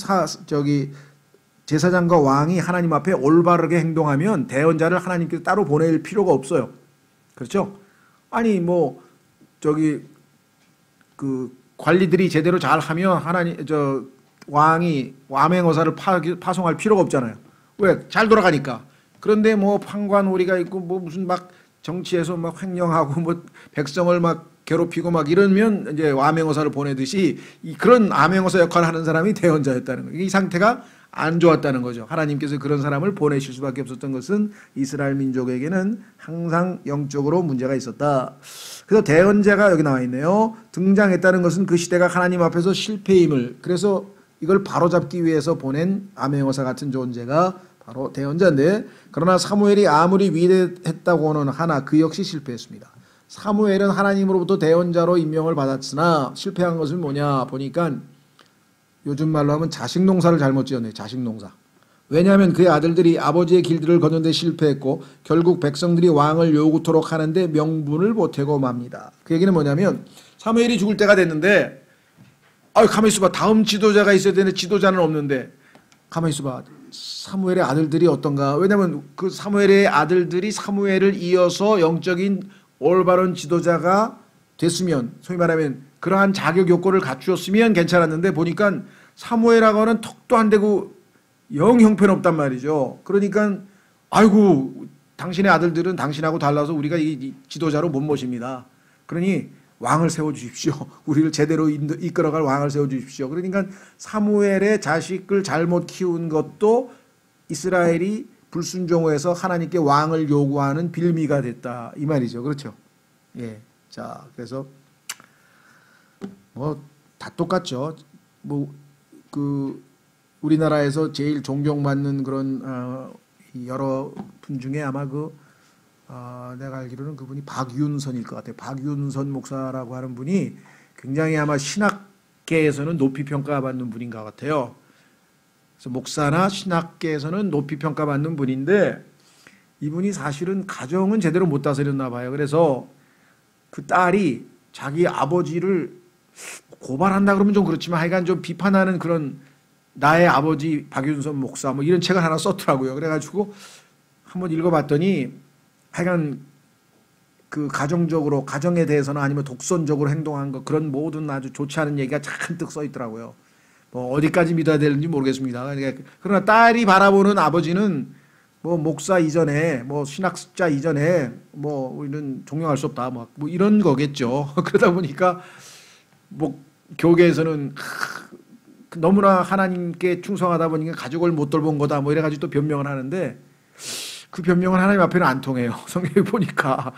Speaker 1: 제사장과 왕이 하나님 앞에 올바르게 행동하면 대언자를 하나님께서 따로 보낼 필요가 없어요. 그렇죠? 아니 그 관리들이 제대로 잘하면 왕이 암행어사를 파송할 필요가 없잖아요. 왜? 잘 돌아가니까. 그런데 뭐 판관오리가 있고 뭐 무슨 막 정치에서 막 횡령하고 뭐 백성을 막 괴롭히고 막 이러면 이제 암행어사를 보내듯이 그런 암행어사 역할을 하는 사람이 대언자였다는 거예요. 이 상태가 안 좋았다는 거죠. 하나님께서 그런 사람을 보내실 수밖에 없었던 것은 이스라엘 민족에게는 항상 영적으로 문제가 있었다. 그래서 대언자가 여기 나와 있네요. 등장했다는 것은 그 시대가 하나님 앞에서 실패임을, 그래서 이걸 바로잡기 위해서 보낸 암행어사 같은 존재가 바로 대언자인데, 그러나 사무엘이 아무리 위대했다고는 하나 그 역시 실패했습니다. 사무엘은 하나님으로부터 대언자로 임명을 받았으나 실패한 것은 뭐냐 보니까 요즘 말로 하면 자식 농사를 잘못 지었네. 자식 농사. 왜냐하면 그의 아들들이 아버지의 길들을 걷는 데 실패했고 결국 백성들이 왕을 요구토록 하는데 명분을 보태고 맙니다. 그 얘기는 뭐냐면 사무엘이 죽을 때가 됐는데 가만히 있어봐. 다음 지도자가 있어야 되는데 지도자는 없는데 가만히 있어봐. 사무엘의 아들들이 어떤가. 왜냐하면 그 사무엘의 아들들이 사무엘을 이어서 영적인 올바른 지도자가 됐으면, 소위 말하면 그러한 자격 요건을 갖추었으면 괜찮았는데 보니까 사무엘하고는 턱도 안 대고 영 형편없단 말이죠. 그러니까 아이고 당신의 아들들은 당신하고 달라서 우리가 이 지도자로 못 모십니다. 그러니 왕을 세워주십시오. 우리를 제대로 이끌어갈 왕을 세워주십시오. 그러니까 사무엘의 자식을 잘못 키운 것도 이스라엘이 불순종해서 하나님께 왕을 요구하는 빌미가 됐다 이 말이죠. 그렇죠? 예. 자, 그래서 뭐 다 똑같죠. 우리나라에서 제일 존경받는 그런 여러 분 중에 아마 내가 알기로는 그분이 박윤선일 것 같아요. 박윤선 목사라고 하는 분이 굉장히 아마 신학계에서는 높이 평가받는 분인 것 같아요. 그래서 목사나 신학계에서는 높이 평가받는 분인데 이분이 사실은 가정은 제대로 못 다스렸나 봐요. 그래서 그 딸이 자기 아버지를 고발한다 그러면 좀 그렇지만 하여간 좀 비판하는 그런 나의 아버지 박윤선 목사 뭐 이런 책을 하나 썼더라고요. 그래가지고 한번 읽어봤더니 하여간 그 가정적으로 가정에 대해서는 아니면 독선적으로 행동한 것 그런 모든 아주 좋지 않은 얘기가 잔뜩 써 있더라고요. 뭐 어디까지 믿어야 되는지 모르겠습니다. 그러나 딸이 바라보는 아버지는 뭐 목사 이전에 뭐 신학자 이전에 뭐 우리는 존경할 수 없다 뭐 이런 거겠죠. 그러다 보니까 뭐 교계에서는 너무나 하나님께 충성하다 보니까 가족을 못 돌본 거다 뭐 이래가지고 또 변명을 하는데 그 변명은 하나님 앞에는 안 통해요. 성경에 보니까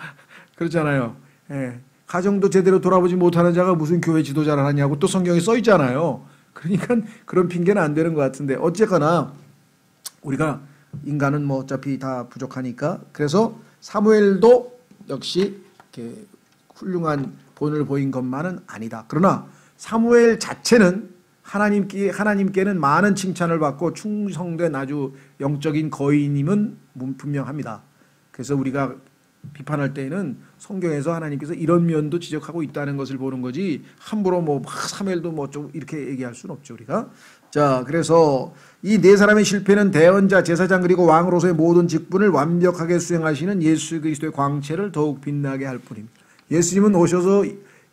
Speaker 1: 그렇잖아요. 예. 가정도 제대로 돌아보지 못하는 자가 무슨 교회 지도자를 하냐고 또 성경에 써 있잖아요. 그러니까 그런 핑계는 안 되는 것 같은데 어쨌거나 우리가 인간은 뭐 어차피 다 부족하니까 그래서 사무엘도 역시 이렇게 훌륭한 본을 보인 것만은 아니다. 그러나 사무엘 자체는 하나님께는 많은 칭찬을 받고 충성된 아주 영적인 거인임은 분명합니다. 그래서 우리가 비판할 때에는 성경에서 하나님께서 이런 면도 지적하고 있다는 것을 보는 거지, 함부로 뭐 사무엘도 뭐 좀 이렇게 얘기할 수는 없죠, 우리가. 자, 그래서 이 네 사람의 실패는 대언자, 제사장 그리고 왕으로서의 모든 직분을 완벽하게 수행하시는 예수 그리스도의 광채를 더욱 빛나게 할 뿐입니다. 예수님은 오셔서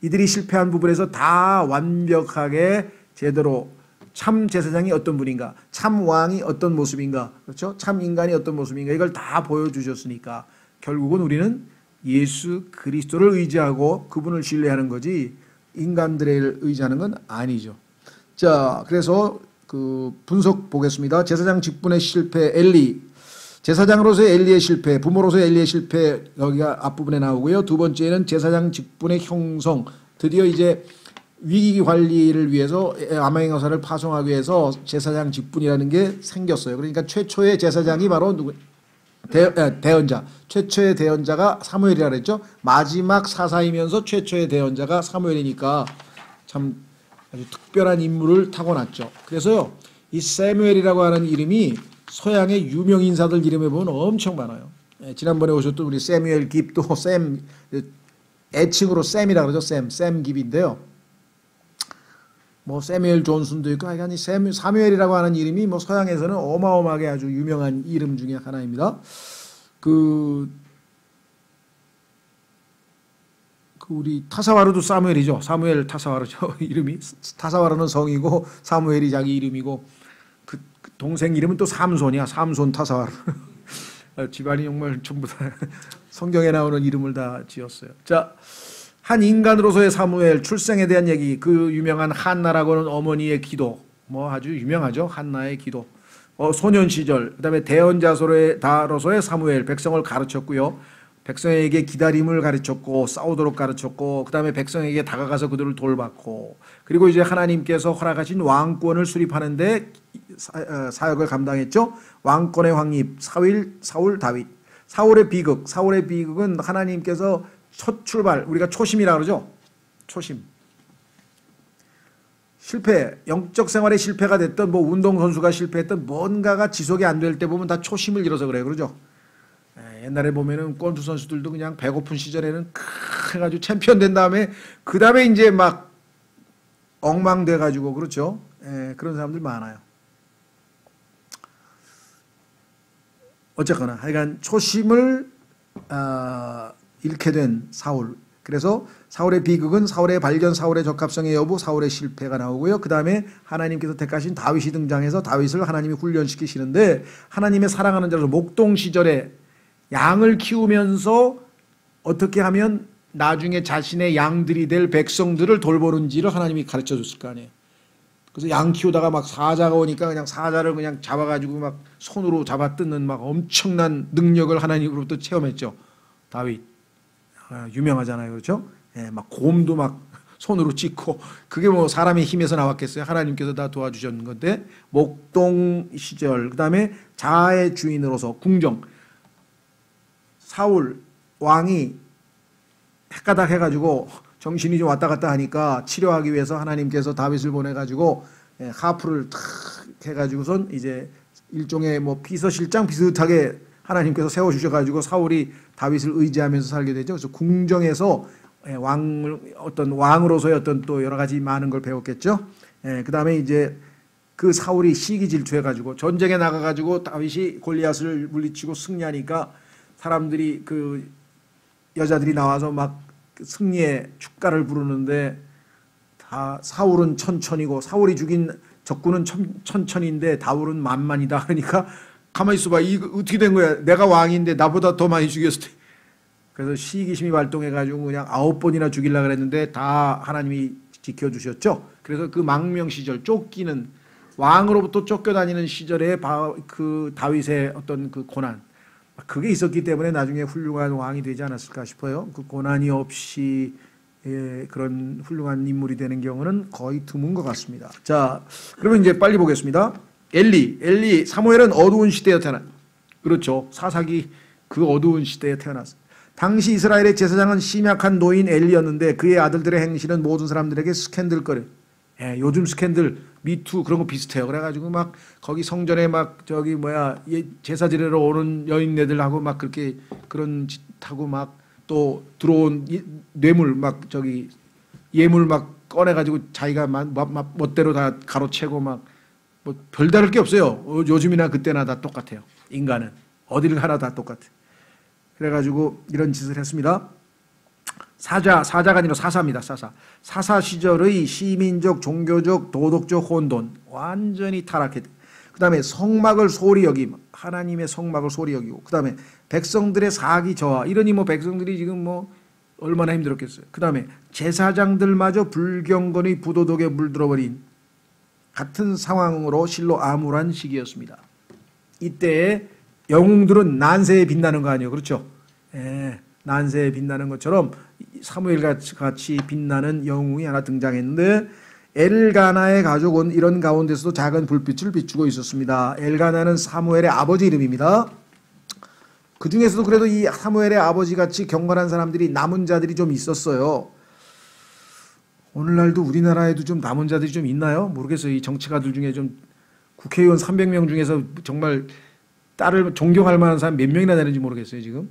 Speaker 1: 이들이 실패한 부분에서 다 완벽하게 제대로 참 제사장이 어떤 분인가, 참 왕이 어떤 모습인가, 그렇죠? 참 인간이 어떤 모습인가, 이걸 다 보여주셨으니까 결국은 우리는 예수 그리스도를 의지하고 그분을 신뢰하는 거지 인간들을 의지하는 건 아니죠. 자, 그래서 그 분석 보겠습니다. 제사장 직분의 실패, 엘리. 제사장으로서의 엘리의 실패, 부모로서의 엘리의 실패, 여기가 앞부분에 나오고요. 두 번째는 제사장 직분의 형성. 드디어 이제 위기 관리를 위해서 아마행어사를 파송하기 위해서 제사장 직분이라는 게 생겼어요. 그러니까 최초의 제사장이 바로 누구? 대언자. 최초의 대언자가 사무엘이라 그랬죠. 마지막 사사이면서 최초의 대언자가 사무엘이니까 참 아주 특별한 인물을 타고났죠. 그래서요, 이 세무엘이라고 하는 이름이 서양의 유명 인사들 이름에 보면 엄청 많아요. 지난번에 오셨던 우리 세뮤엘 깁도 샘, 애칭으로 샘이라 그러죠. 샘 깁인데요. 뭐 세뮤엘 존슨도 있고, 하여간 이 사무엘이라고 하는 이름이 뭐 서양에서는 어마어마하게 아주 유명한 이름 중에 하나입니다. 우리 타사와르도 사무엘이죠. 사무엘 타사와르죠. 이름이 타사와르는 성이고 사무엘이 자기 이름이고, 그 동생 이름은 또 삼손이야. 삼손 타사와르. 집안이 정말 전부 다 성경에 나오는 이름을 다 지었어요. 자, 한 인간으로서의 사무엘 출생에 대한 얘기, 그 유명한 한나라고 하는 어머니의 기도, 뭐 아주 유명하죠. 한나의 기도. 소년 시절, 그다음에 대언자로서의 사무엘, 백성을 가르쳤고요. 백성에게 기다림을 가르쳤고 싸우도록 가르쳤고, 그다음에 백성에게 다가가서 그들을 돌봤고, 그리고 이제 하나님께서 허락하신 왕권을 수립하는데 사역을 감당했죠. 왕권의 확립, 사울, 다윗. 사울의 비극은 하나님께서 첫 출발, 우리가 초심이라 그러죠. 초심. 실패, 영적 생활에 실패가 됐던, 뭐 운동선수가 실패했던, 뭔가가 지속이 안 될 때 보면 다 초심을 잃어서 그래요. 그러죠. 옛날에 보면은 골프 선수들도 그냥 배고픈 시절에는 해가지고 챔피언 된 다음에 그 다음에 이제 막 엉망돼 가지고, 그렇죠. 그런 사람들 많아요. 어쨌거나 하여간 초심을 잃게 된 사울. 그래서 사울의 비극은 사울의 발견, 사울의 적합성의 여부, 사울의 실패가 나오고요. 그 다음에 하나님께서 택하신 다윗이 등장해서 다윗을 하나님이 훈련시키시는데, 하나님의 사랑하는 자로서 목동 시절에 양을 키우면서 어떻게 하면 나중에 자신의 양들이 될 백성들을 돌보는지를 하나님이 가르쳐 줬을 거 아니에요. 그래서 양 키우다가 막 사자가 오니까 그냥 사자를 그냥 잡아가지고 막 손으로 잡아 뜯는 막 엄청난 능력을 하나님으로부터 체험했죠. 다윗. 유명하잖아요. 그렇죠? 막 곰도 막 손으로 찢고, 그게 뭐 사람의 힘에서 나왔겠어요. 하나님께서 다 도와주셨는 건데, 목동 시절, 그 다음에 자아의 주인으로서 궁정. 사울 왕이 헷가닥 해가지고 정신이 좀 왔다 갔다 하니까 치료하기 위해서 하나님께서 다윗을 보내가지고 하프를 탁 해가지고선 이제 일종의 뭐 비서실장 비슷하게 하나님께서 세워주셔가지고 사울이 다윗을 의지하면서 살게 되죠. 그래서 궁정에서 어떤 왕으로서의 어떤 또 여러 가지 많은 걸 배웠겠죠. 그 다음에 이제 그 사울이 시기 질투해가지고 전쟁에 나가가지고 다윗이 골리앗을 물리치고 승리하니까 사람들이 그 여자들이 나와서 막 승리의 축가를 부르는데, 다 사울은 천천이고 사울이 죽인 적군은 천천인데 다울은 만만이다. 그러니까 가만히 있어봐, 이거 어떻게 된 거야? 내가 왕인데 나보다 더 많이 죽였을 때. 그래서 시기심이 발동해가지고 그냥 9번이나 죽이려고 그랬는데 다 하나님이 지켜주셨죠. 그래서 그 망명 시절, 쫓기는 왕으로부터 쫓겨다니는 시절에 그 다윗의 어떤 그 고난, 그게 있었기 때문에 나중에 훌륭한 왕이 되지 않았을까 싶어요. 그 고난이 없이 그런 훌륭한 인물이 되는 경우는 거의 드문 것 같습니다. 자, 그러면 이제 빨리 보겠습니다. 엘리, 사무엘은 어두운 시대에 그렇죠. 사사기 그 어두운 시대에 태어났어요. 당시 이스라엘의 제사장은 심약한 노인 엘리였는데 그의 아들들의 행실은 모든 사람들에게 스캔들거려. 예, 요즘 스캔들 미투 그런 거 비슷해요. 그래가지고 막 거기 성전에 막 저기 뭐야 제사 지내러 오는 여인네들하고 막 그렇게 그런 짓 하고 막 또 들어온 뇌물 막 저기 예물 막 꺼내가지고 자기가 막 멋대로 다 가로채고 막 뭐 별다를 게 없어요. 요즘이나 그때나 다 똑같아요. 인간은 어디를 가나 다 똑같아. 그래가지고 이런 짓을 했습니다. 사자가 아니라 사사입니다. 사사 시절의 시민적, 종교적, 도덕적 혼돈 완전히 타락했다. 그 다음에 성막을 소홀히 여김, 하나님의 성막을 소홀히 여기고, 그 다음에 백성들의 사기 저하, 이러니 뭐 백성들이 지금 뭐 얼마나 힘들었겠어요. 그 다음에 제사장들마저 불경건의 부도덕에 물들어버린 같은 상황으로 실로 암울한 시기였습니다. 이때 영웅들은 난세에 빛나는 거 아니에요. 그렇죠? 예, 난세에 빛나는 것처럼 사무엘 같이 빛나는 영웅이 하나 등장했는데 엘가나의 가족은 이런 가운데서도 작은 불빛을 비추고 있었습니다. 엘가나는 사무엘의 아버지 이름입니다. 그 중에서도 그래도 이 사무엘의 아버지같이 경건한 사람들이 남은 자들이 좀 있었어요. 오늘날도 우리나라에도 좀 남은 자들이 좀 있나요? 모르겠어요. 이 정치가들 중에 좀 국회의원 300명 중에서 정말 딸을 존경할 만한 사람 몇 명이나 되는지 모르겠어요. 지금.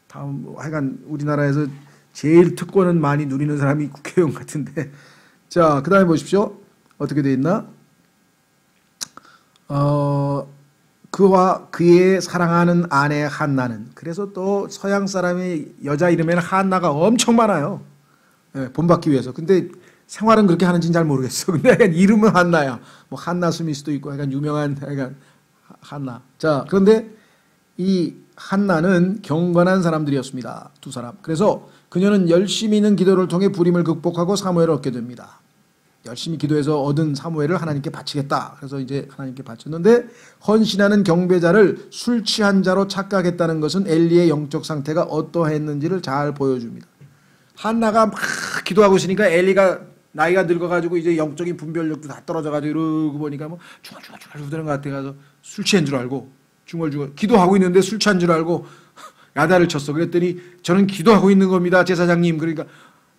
Speaker 1: 다음 하여간 우리나라에서 제일 특권은 많이 누리는 사람이 국회의원 같은데. 자, 그 다음에 보십시오. 어떻게 돼 있나? 그와 그의 사랑하는 아내 한나는. 그래서 또 서양 사람의 여자 이름에는 한나가 엄청 많아요. 예, 본받기 위해서. 근데 생활은 그렇게 하는지는 잘 모르겠어. 근데 약간 이름은 한나야. 뭐 한나 스미스도 있고 약간 유명한 약간 한나. 자, 그런데 이 한나는 경건한 사람들이었습니다. 두 사람. 그래서 그녀는 열심히 있는 기도를 통해 불임을 극복하고 사무엘을 얻게 됩니다. 열심히 기도해서 얻은 사무엘을 하나님께 바치겠다. 그래서 이제 하나님께 바쳤는데 헌신하는 경배자를 술 취한 자로 착각했다는 것은 엘리의 영적 상태가 어떠했는지를 잘 보여줍니다. 한나가 막 기도하고 있으니까 엘리가 나이가 늙어가지고 이제 영적인 분별력도 다 떨어져가지고 이러고 보니까 뭐 중얼중얼 되는 것 같아서 술 취한 줄 알고 중얼중얼 기도하고 있는데 술 취한 줄 알고 야단을 쳤어. 그랬더니 저는 기도하고 있는 겁니다, 제사장님. 그러니까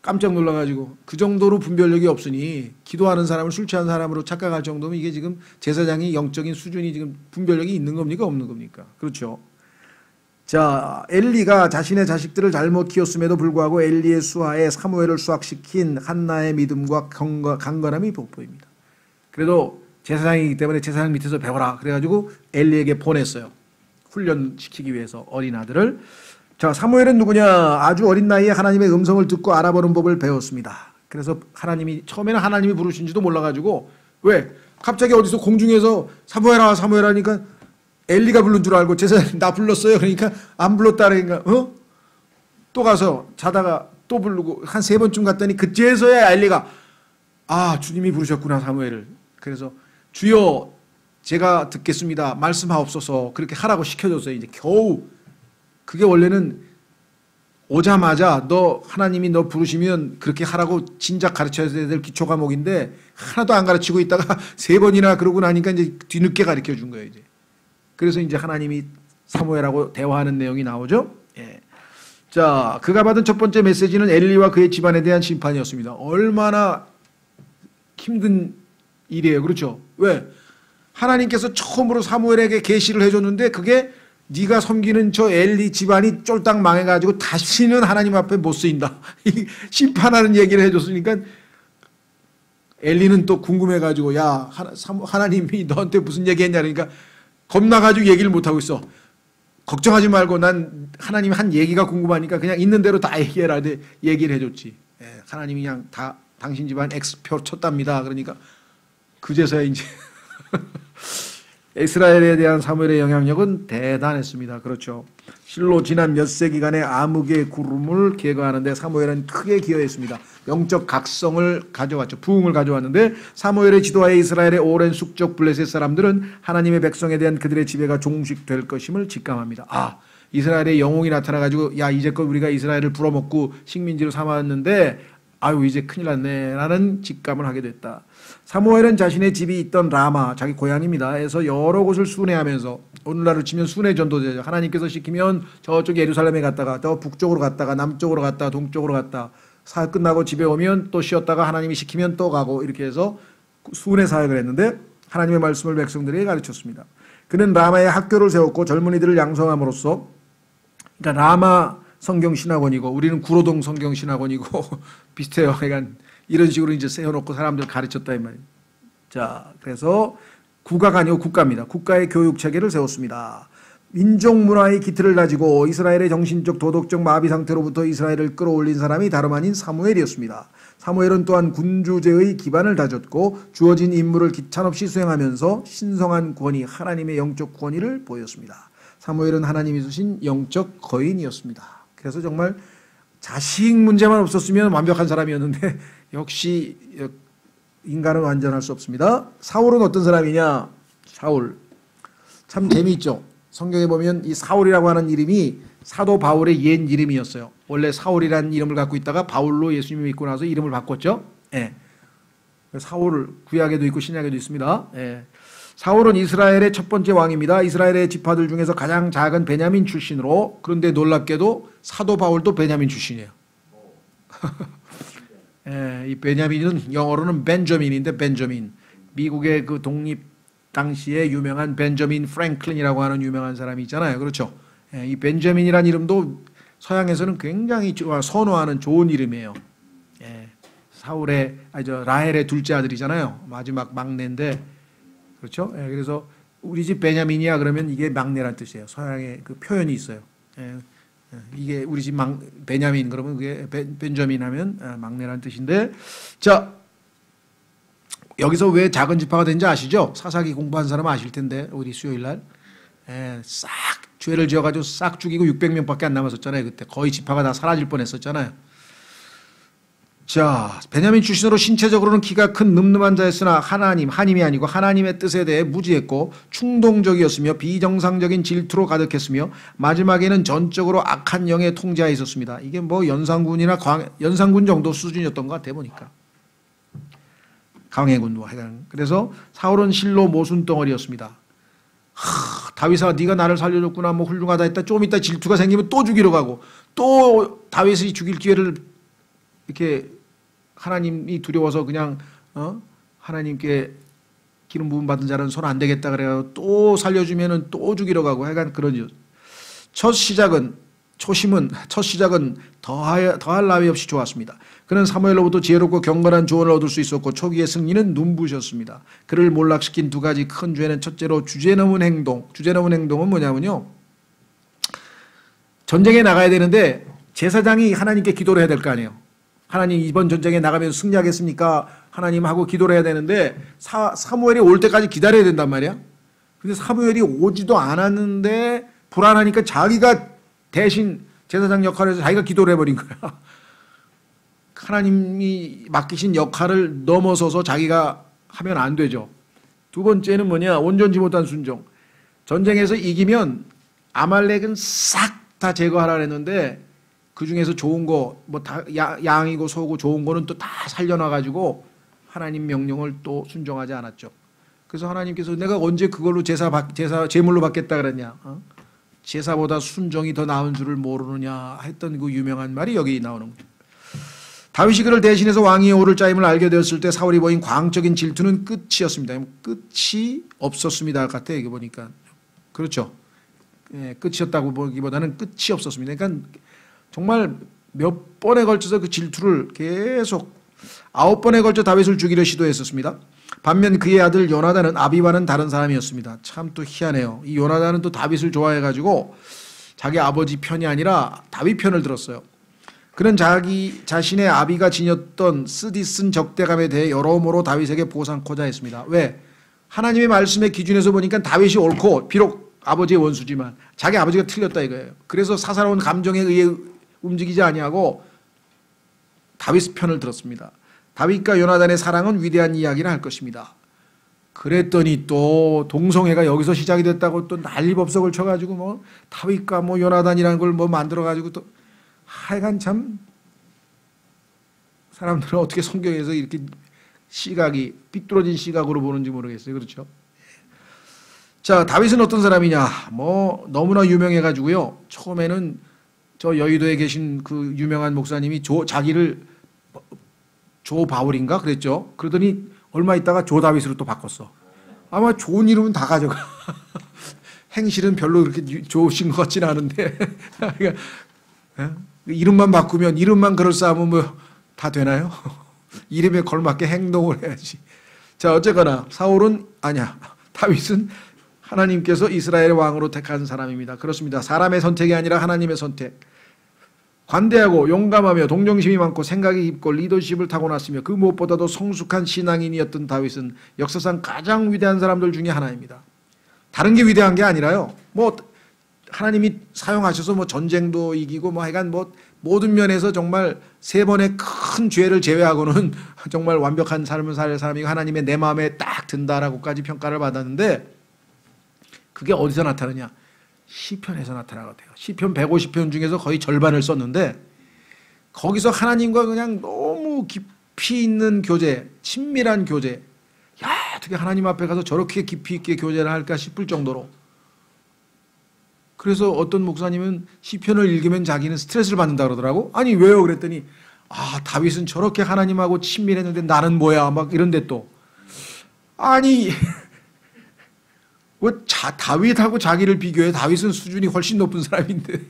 Speaker 1: 깜짝 놀라가지고 그 정도로 분별력이 없으니 기도하는 사람을 술 취한 사람으로 착각할 정도면 이게 지금 제사장이 영적인 수준이 지금 분별력이 있는 겁니까 없는 겁니까? 그렇죠. 자, 엘리가 자신의 자식들을 잘못 키웠음에도 불구하고 엘리의 수하에 사무엘을 수확시킨 한나의 믿음과 강건함이 돋보입니다. 그래도 제사장이기 때문에 제사장 밑에서 배워라. 그래가지고 엘리에게 보냈어요. 훈련시키기 위해서 어린 아들을. 자, 사무엘은 누구냐? 아주 어린 나이에 하나님의 음성을 듣고 알아보는 법을 배웠습니다. 그래서 처음에는 하나님이 부르신지도 몰라가지고 왜? 갑자기 어디서 공중에서 사무엘아 사무엘 하니까 엘리가 부른 줄 알고 제사장님 나 불렀어요. 그러니까 안 불렀다 그러니까 또 가서 자다가 또 부르고 한 3번쯤 갔더니 그제서야 엘리가 아 주님이 부르셨구나 사무엘을. 그래서 주여 제가 듣겠습니다. 말씀하옵소서. 그렇게 하라고 시켜줬어요. 이제 겨우. 그게 원래는 오자마자 하나님이 너 부르시면 그렇게 하라고 진작 가르쳐야 될 기초 과목인데 하나도 안 가르치고 있다가 3번이나 그러고 나니까 이제 뒤늦게 가르쳐 준 거예요. 이제. 그래서 이제 하나님이 사무엘하고 대화하는 내용이 나오죠. 예. 자, 그가 받은 첫 번째 메시지는 엘리와 그의 집안에 대한 심판이었습니다. 얼마나 힘든 일이에요. 그렇죠? 왜? 하나님께서 처음으로 사무엘에게 계시를 해줬는데 그게 네가 섬기는 저 엘리 집안이 쫄딱 망해가지고 다시는 하나님 앞에 못 쓰인다. 심판하는 얘기를 해줬으니까 엘리는 또 궁금해가지고 야 하나님이 너한테 무슨 얘기했냐 그러니까 겁나가지고 얘기를 못하고 있어. 걱정하지 말고 난 하나님이 한 얘기가 궁금하니까 그냥 있는 대로 다 얘기해라. 얘기를 해줬지. 예, 하나님이 그냥 다 당신 집안 X표 쳤답니다. 그러니까 그제서야 이제 이스라엘에 대한 사무엘의 영향력은 대단했습니다. 그렇죠. 실로 지난 몇 세기간의 암흑의 구름을 개거하는데 사무엘은 크게 기여했습니다. 영적 각성을 가져왔죠. 부흥을 가져왔는데 사무엘의 지도하에 이스라엘의 오랜 숙적 블레셋 사람들은 하나님의 백성에 대한 그들의 지배가 종식될 것임을 직감합니다. 아, 이스라엘의 영웅이 나타나가지고 야 이제껏 우리가 이스라엘을 불어먹고 식민지로 삼았는데 아유 이제 큰일 났네 라는 직감을 하게 됐다. 사무엘은 자신의 집이 있던 라마 자기 고향입니다. 에서 여러 곳을 순회하면서 오늘날로 치면 순회 전도제죠. 하나님께서 시키면 저쪽 예루살렘에 갔다가 또 북쪽으로 갔다가 남쪽으로 갔다가 동쪽으로 갔다 사역 끝나고 집에 오면 또 쉬었다가 하나님이 시키면 또 가고 이렇게 해서 수훈의 사역을 했는데 하나님의 말씀을 백성들에게 가르쳤습니다. 그는 라마에 학교를 세웠고 젊은이들을 양성함으로써, 그러니까 라마 성경신학원이고 우리는 구로동 성경신학원이고 비슷해요. 그러니까 이런 식으로 이제 세워놓고 사람들 가르쳤다 이 말이에요. 자, 그래서 국가가 아니고 국가입니다. 국가의 교육 체계를 세웠습니다. 민족 문화의 기틀을 다지고 이스라엘의 정신적 도덕적 마비 상태로부터 이스라엘을 끌어올린 사람이 다름 아닌 사무엘이었습니다. 사무엘은 또한 군주제의 기반을 다졌고 주어진 임무를 기찬없이 수행하면서 신성한 권위, 하나님의 영적 권위를 보였습니다. 사무엘은 하나님이 주신 영적 거인이었습니다. 그래서 정말 자식 문제만 없었으면 완벽한 사람이었는데 역시 인간은 완전할 수 없습니다. 사울은 어떤 사람이냐? 사울 참 재미있죠. 성경에 보면 이 사울이라고 하는 이름이 사도 바울의 옛 이름이었어요. 원래 사울이라는 이름을 갖고 있다가 바울로 예수님을 믿고 나서 이름을 바꿨죠. 예. 사울 구약에도 있고 신약에도 있습니다. 예. 사울은 이스라엘의 첫 번째 왕입니다. 이스라엘의 지파들 중에서 가장 작은 베냐민 출신으로, 그런데 놀랍게도 사도 바울도 베냐민 출신이에요. 예, 이 베냐민은 영어로는 벤저민인데 벤저민. 미국의 그 독립 당시에 유명한 벤저민 프랭클린이라고 하는 유명한 사람이 있잖아요. 그렇죠. 예, 이 벤저민이라는 이름도 서양에서는 굉장히 선호하는 좋은 이름이에요. 예, 사울의 라헬의 둘째 아들이잖아요. 마지막 막내인데 그렇죠. 예, 그래서 우리 집 베냐민이야 그러면 이게 막내란 뜻이에요. 서양의 그 표현이 있어요. 예, 이게 우리 집 베냐민 그러면 그게 벤저민 하면 막내란 뜻인데, 자, 여기서 왜 작은 지파가 된지 아시죠? 사사기 공부한 사람 아실 텐데 우리 수요일 날 싹 죄를 지어가지고 싹 죽이고 600명밖에 안 남았었잖아요. 그때 거의 지파가 다 사라질 뻔했었잖아요. 자, 베냐민 출신으로 신체적으로는 키가 큰 늠름한 자였으나 한임이 아니고 하나님의 뜻에 대해 무지했고 충동적이었으며 비정상적인 질투로 가득했으며 마지막에는 전적으로 악한 영의 통제하에 있었습니다. 이게 뭐 연산군이나 연산군 정도 수준이었던 것 같아 보니까. 강해군도 해당. 그래서 사울은 실로 모순 덩어리였습니다. 다윗아 네가 나를 살려줬구나 뭐 훌륭하다 했다. 좀 이따 질투가 생기면 또 죽이러 가고 또 다윗이 죽일 기회를 이렇게 하나님이 두려워서 그냥 하나님께 기름 부음 받은 자는 손 안 대겠다 그래요. 또 살려주면은 또 죽이러 가고 하여간 그런 첫 시작은 더할 나위 없이 좋았습니다. 그는 사무엘로부터 지혜롭고 경건한 조언을 얻을 수 있었고 초기의 승리는 눈부셨습니다. 그를 몰락시킨 두 가지 큰 죄는 첫째로 주제넘은 행동. 주제넘은 행동은 뭐냐면요, 전쟁에 나가야 되는데 제사장이 하나님께 기도를 해야 될 거 아니에요. 하나님 이번 전쟁에 나가면 승리하겠습니까? 하나님하고 기도를 해야 되는데 사무엘이 올 때까지 기다려야 된단 말이야. 근데 사무엘이 오지도 않았는데 불안하니까 자기가 대신 제사장 역할을 해서 자기가 기도를 해버린 거야. 하나님이 맡기신 역할을 넘어서서 자기가 하면 안 되죠. 두 번째는 뭐냐? 온전치 못한 순종. 전쟁에서 이기면 아말렉은 싹 다 제거하라 했는데 그 중에서 좋은 거, 뭐 다 양이고 소고 좋은 거는 또 다 살려놔가지고 하나님 명령을 또 순종하지 않았죠. 그래서 하나님께서 내가 언제 그걸로 제물로 받겠다 그랬냐? 제사보다 순종이 더 나은 줄을 모르느냐 했던 그 유명한 말이 여기 나오는 거죠. 다윗이 그를 대신해서 왕위에 오를 자임을 알게 되었을 때 사울이 보인 광적인 질투는 끝이었습니다. 끝이 없었습니다. 같아 이거 보니까. 그렇죠. 예, 끝이었다고 보기보다는 끝이 없었습니다. 그러니까 정말 몇 번에 걸쳐서 그 질투를 계속 9번에 걸쳐 다윗을 죽이려 시도했었습니다. 반면 그의 아들 요나단은 아비와는 다른 사람이었습니다. 참 또 희한해요. 이 요나단은 또 다윗을 좋아해가지고 자기 아버지 편이 아니라 다윗 편을 들었어요. 그는 자기 자신의 아비가 지녔던 쓰디쓴 적대감에 대해 여러모로 다윗에게 보상코자 했습니다. 왜? 하나님의 말씀의 기준에서 보니까 다윗이 옳고 비록 아버지의 원수지만 자기 아버지가 틀렸다 이거예요. 그래서 사사로운 감정에 의해 움직이지 아니하고 다윗 편을 들었습니다. 다윗과 요나단의 사랑은 위대한 이야기를 할 것입니다. 그랬더니 또 동성애가 여기서 시작이 됐다고 또 난리법석을 쳐가지고 뭐 다윗과 뭐 요나단이라는 걸 뭐 만들어가지고 또 하여간 참 사람들은 어떻게 성경에서 이렇게 시각이 삐뚤어진 시각으로 보는지 모르겠어요. 그렇죠? 자, 다윗은 어떤 사람이냐? 뭐 너무나 유명해가지고요. 처음에는 저 여의도에 계신 그 유명한 목사님이 자기를 조 바울인가 그랬죠. 그러더니 얼마 있다가 조 다윗으로 또 바꿨어. 아마 좋은 이름은 다 가져가. 행실은 별로 그렇게 좋으신 것 같지는 않은데 그러니까 이름만 바꾸면, 이름만 그럴싸하면 뭐 다 되나요? 이름에 걸맞게 행동을 해야지. 자, 어쨌거나 다윗은 하나님께서 이스라엘의 왕으로 택한 사람입니다. 그렇습니다. 사람의 선택이 아니라 하나님의 선택. 관대하고 용감하며 동정심이 많고 생각이 깊고 리더십을 타고났으며 그 무엇보다도 성숙한 신앙인이었던 다윗은 역사상 가장 위대한 사람들 중에 하나입니다. 다른 게 위대한 게 아니라요. 뭐 하나님이 사용하셔서 뭐 전쟁도 이기고 뭐 하여간 뭐 모든 면에서 정말 3번의 큰 죄를 제외하고는 정말 완벽한 삶을 살 사람이고 하나님의 내 마음에 딱 든다라고까지 평가를 받았는데, 그게 어디서 나타나냐? 시편에서 나타나거든요. 시편 150편 중에서 거의 절반을 썼는데 거기서 하나님과 그냥 너무 깊이 있는 교제, 친밀한 교제. 야, 어떻게 하나님 앞에 가서 저렇게 깊이 있게 교제를 할까 싶을 정도로. 그래서 어떤 목사님은 시편을 읽으면 자기는 스트레스를 받는다 그러더라고. 아니 왜요? 그랬더니 다윗은 저렇게 하나님하고 친밀했는데 나는 뭐야? 막 이런데 또 아니 왜 다윗하고 자기를 비교해? 다윗은 수준이 훨씬 높은 사람인데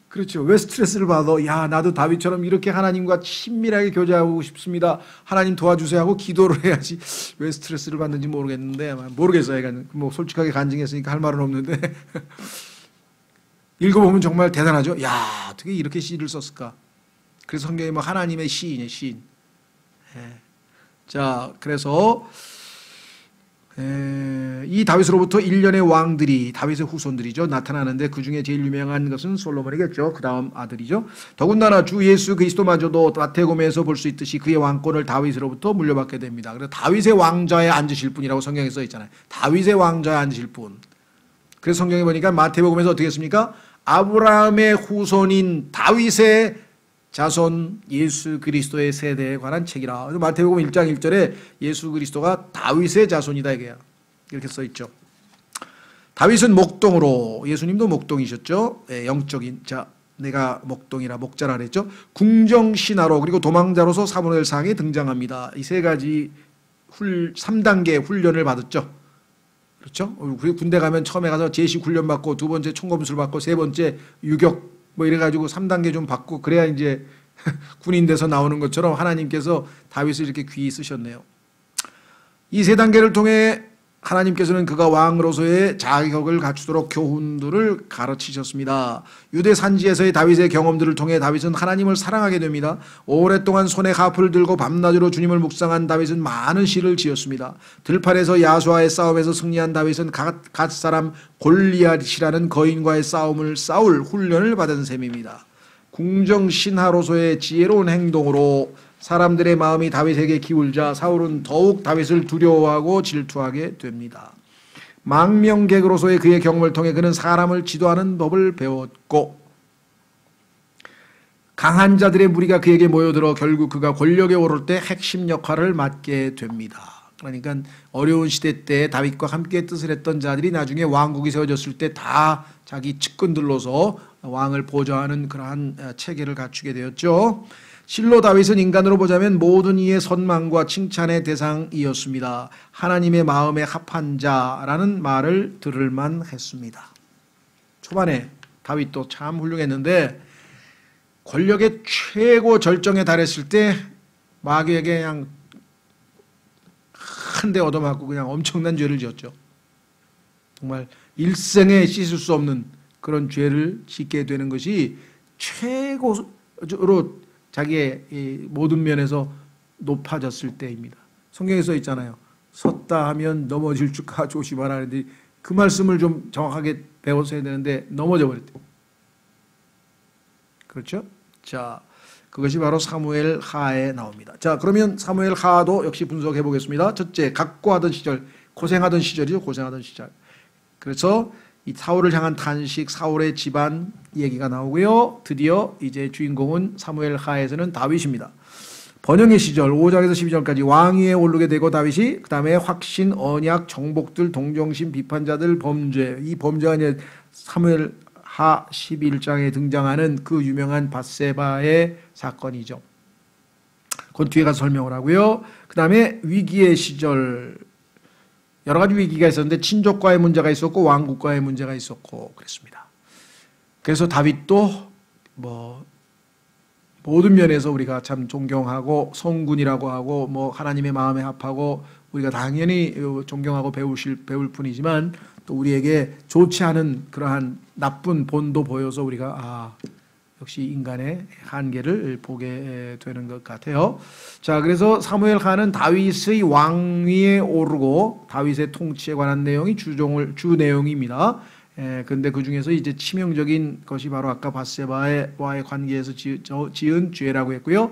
Speaker 1: 그렇죠. 왜 스트레스를 받아? 야, 나도 다윗처럼 이렇게 하나님과 친밀하게 교제하고 싶습니다. 하나님 도와주세요 하고 기도를 해야지. 왜 스트레스를 받는지 모르겠어요. 그러니까 뭐 솔직하게 간증했으니까 할 말은 없는데 읽어보면 정말 대단하죠. 야, 어떻게 이렇게 시를 썼을까? 그래서 성경에 뭐 하나님의 시인이에요, 시인. 자, 그래서 이 다윗으로부터 일련의 왕들이, 다윗의 후손들이죠, 나타나는데 그 중에 제일 유명한 것은 솔로몬이겠죠. 그 다음 아들이죠. 더군다나 주 예수 그리스도마저도 마태복음에서 볼 수 있듯이 그의 왕권을 다윗으로부터 물려받게 됩니다. 그래서 다윗의 왕좌에 앉으실 분이라고 성경에 써 있잖아요. 다윗의 왕좌에 앉으실 분. 그래서 성경에 보니까 마태복음에서 어떻게 했습니까? 아브라함의 후손인 다윗의 자손 예수 그리스도의 세대에 관한 책이라. 마태복음 1장 1절에 예수 그리스도가 다윗의 자손이다 이렇게 써 있죠. 다윗은 목동으로, 예수님도 목동이셨죠. 영적인 자, 내가 목동이라 목자라 그랬죠. 궁정신하로 그리고 도망자로서 사무엘상에 등장합니다. 이 3가지 3단계 훈련을 받았죠. 그렇죠? 군대 가면 처음에 가서 제식 훈련 받고 2번째 총검술 받고 3번째 유격 뭐 이래가지고 3단계 좀 받고 그래야 이제 군인 돼서 나오는 것처럼 하나님께서 다윗을 이렇게 귀히 쓰셨네요. 이 3단계를 통해 하나님께서는 그가 왕으로서의 자격을 갖추도록 교훈들을 가르치셨습니다. 유대 산지에서의 다윗의 경험들을 통해 다윗은 하나님을 사랑하게 됩니다. 오랫동안 손에 하프를 들고 밤낮으로 주님을 묵상한 다윗은 많은 시를 지었습니다. 들판에서 야수와의 싸움에서 승리한 다윗은 갓 사람 골리앗이라는 거인과의 싸움을 싸울 훈련을 받은 셈입니다. 궁정신하로서의 지혜로운 행동으로 사람들의 마음이 다윗에게 기울자 사울은 더욱 다윗을 두려워하고 질투하게 됩니다. 망명객으로서의 그의 경험을 통해 그는 사람을 지도하는 법을 배웠고 강한 자들의 무리가 그에게 모여들어 결국 그가 권력에 오를 때 핵심 역할을 맡게 됩니다. 그러니까 어려운 시대 때 다윗과 함께 뜻을 했던 자들이 나중에 왕국이 세워졌을 때 다 자기 측근들로서 왕을 보좌하는 그러한 체계를 갖추게 되었죠. 실로 다윗은 인간으로 보자면 모든 이의 선망과 칭찬의 대상이었습니다. 하나님의 마음에 합한 자라는 말을 들을만 했습니다. 초반에 다윗도 참 훌륭했는데 권력의 최고 절정에 달했을 때 마귀에게 그냥 한 대 얻어맞고 그냥 엄청난 죄를 지었죠. 정말 일생에 씻을 수 없는 그런 죄를 짓게 되는 것이 최고로 자기의 모든 면에서 높아졌을 때입니다. 성경에 써 있잖아요. 섰다 하면 넘어질 줄까 조심하라 하는데 그 말씀을 좀 정확하게 배웠어야 되는데 넘어져 버렸대요. 그렇죠? 자, 그것이 바로 사무엘 하에 나옵니다. 자, 그러면 사무엘 하도 역시 분석해 보겠습니다. 첫째, 각고하던 시절, 고생하던 시절이죠. 고생하던 시절. 그래서 이 사울을 향한 탄식, 사울의 집안 얘기가 나오고요. 드디어 이제 주인공은 사무엘 하에서는 다윗입니다. 번영의 시절 5장에서 12절까지 왕위에 오르게 되고 다윗이 그 다음에 확신, 언약, 정복들, 동정심, 비판자들, 범죄. 이 범죄가 이제 사무엘 하 11장에 등장하는 그 유명한 밧세바의 사건이죠. 그건 뒤에 가서 설명을 하고요. 그 다음에 위기의 시절, 여러 가지 위기가 있었는데 친족과의 문제가 있었고 왕국과의 문제가 있었고 그랬습니다. 그래서 다윗도 뭐 모든 면에서 우리가 참 존경하고 성군이라고 하고 뭐 하나님의 마음에 합하고 우리가 당연히 존경하고 배울 뿐이지만 또 우리에게 좋지 않은 그러한 나쁜 본도 보여서 우리가 역시 인간의 한계를 보게 되는 것 같아요. 자, 그래서 사무엘 하는 다윗의 왕위에 오르고 다윗의 통치에 관한 내용이 주 내용입니다. 근데 그 중에서 이제 치명적인 것이 바로 아까 바세바와의 관계에서 지은 죄라고 했고요.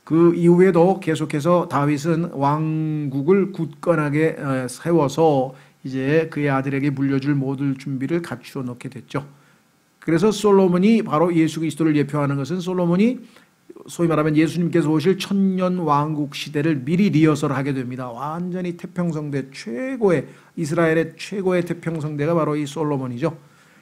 Speaker 1: 그 이후에도 계속해서 다윗은 왕국을 굳건하게 세워서 이제 그의 아들에게 물려줄 모든 준비를 갖추어 놓게 됐죠. 그래서 솔로몬이 바로 예수 그리스도를 예표하는 것은 솔로몬이 소위 말하면 예수님께서 오실 천년 왕국 시대를 미리 리허설하게 됩니다. 완전히 태평성대 최고의 이스라엘의 최고의 태평성대가 바로 이 솔로몬이죠.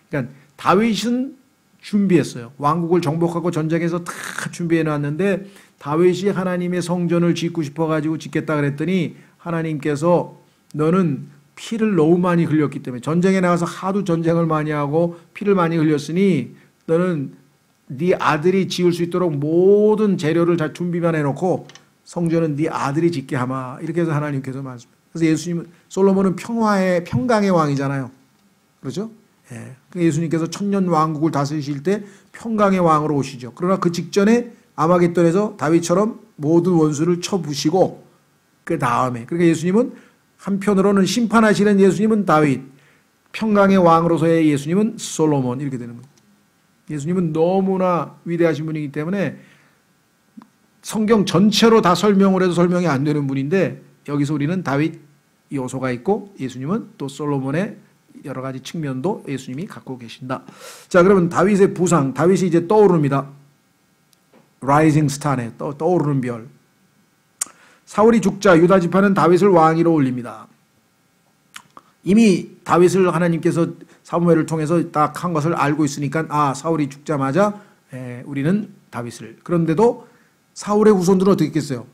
Speaker 1: 그러니까 다윗은 준비했어요. 왕국을 정복하고 전쟁에서 다 준비해 놨는데 다윗이 하나님의 성전을 짓고 싶어 가지고 짓겠다 그랬더니 하나님께서 너는 피를 너무 많이 흘렸기 때문에 전쟁에 나가서 하도 전쟁을 많이 하고 피를 많이 흘렸으니 너는 네 아들이 지을 수 있도록 모든 재료를 다 준비만 해놓고 성전은 네 아들이 짓게 하마. 이렇게 해서 하나님께서 말씀합니다. 그래서 예수님은 솔로몬은 평강의 왕이잖아요. 그렇죠? 예. 예수님께서 천년 왕국을 다스리실 때 평강의 왕으로 오시죠. 그러나 그 직전에 아마겟돈에서 다윗처럼 모든 원수를 쳐부시고 그 다음에 그러니까 예수님은 한편으로는 심판하시는 예수님은 다윗, 평강의 왕으로서의 예수님은 솔로몬 이렇게 되는 거예요. 예수님은 너무나 위대하신 분이기 때문에 성경 전체로 다 설명을 해도 설명이 안 되는 분인데 여기서 우리는 다윗 요소가 있고 예수님은 또 솔로몬의 여러 가지 측면도 예수님이 갖고 계신다. 자, 그러면 다윗의 부상, 다윗이 이제 떠오릅니다. 라이징 스타네, 떠오르는 별. 사울이 죽자 유다 지파는 다윗을 왕위로 올립니다. 이미 다윗을 하나님께서 사무엘을 통해서 딱 한 것을 알고 있으니까 사울이 죽자마자 우리는 다윗을. 그런데도 사울의 후손들은 어떻게 했겠어요?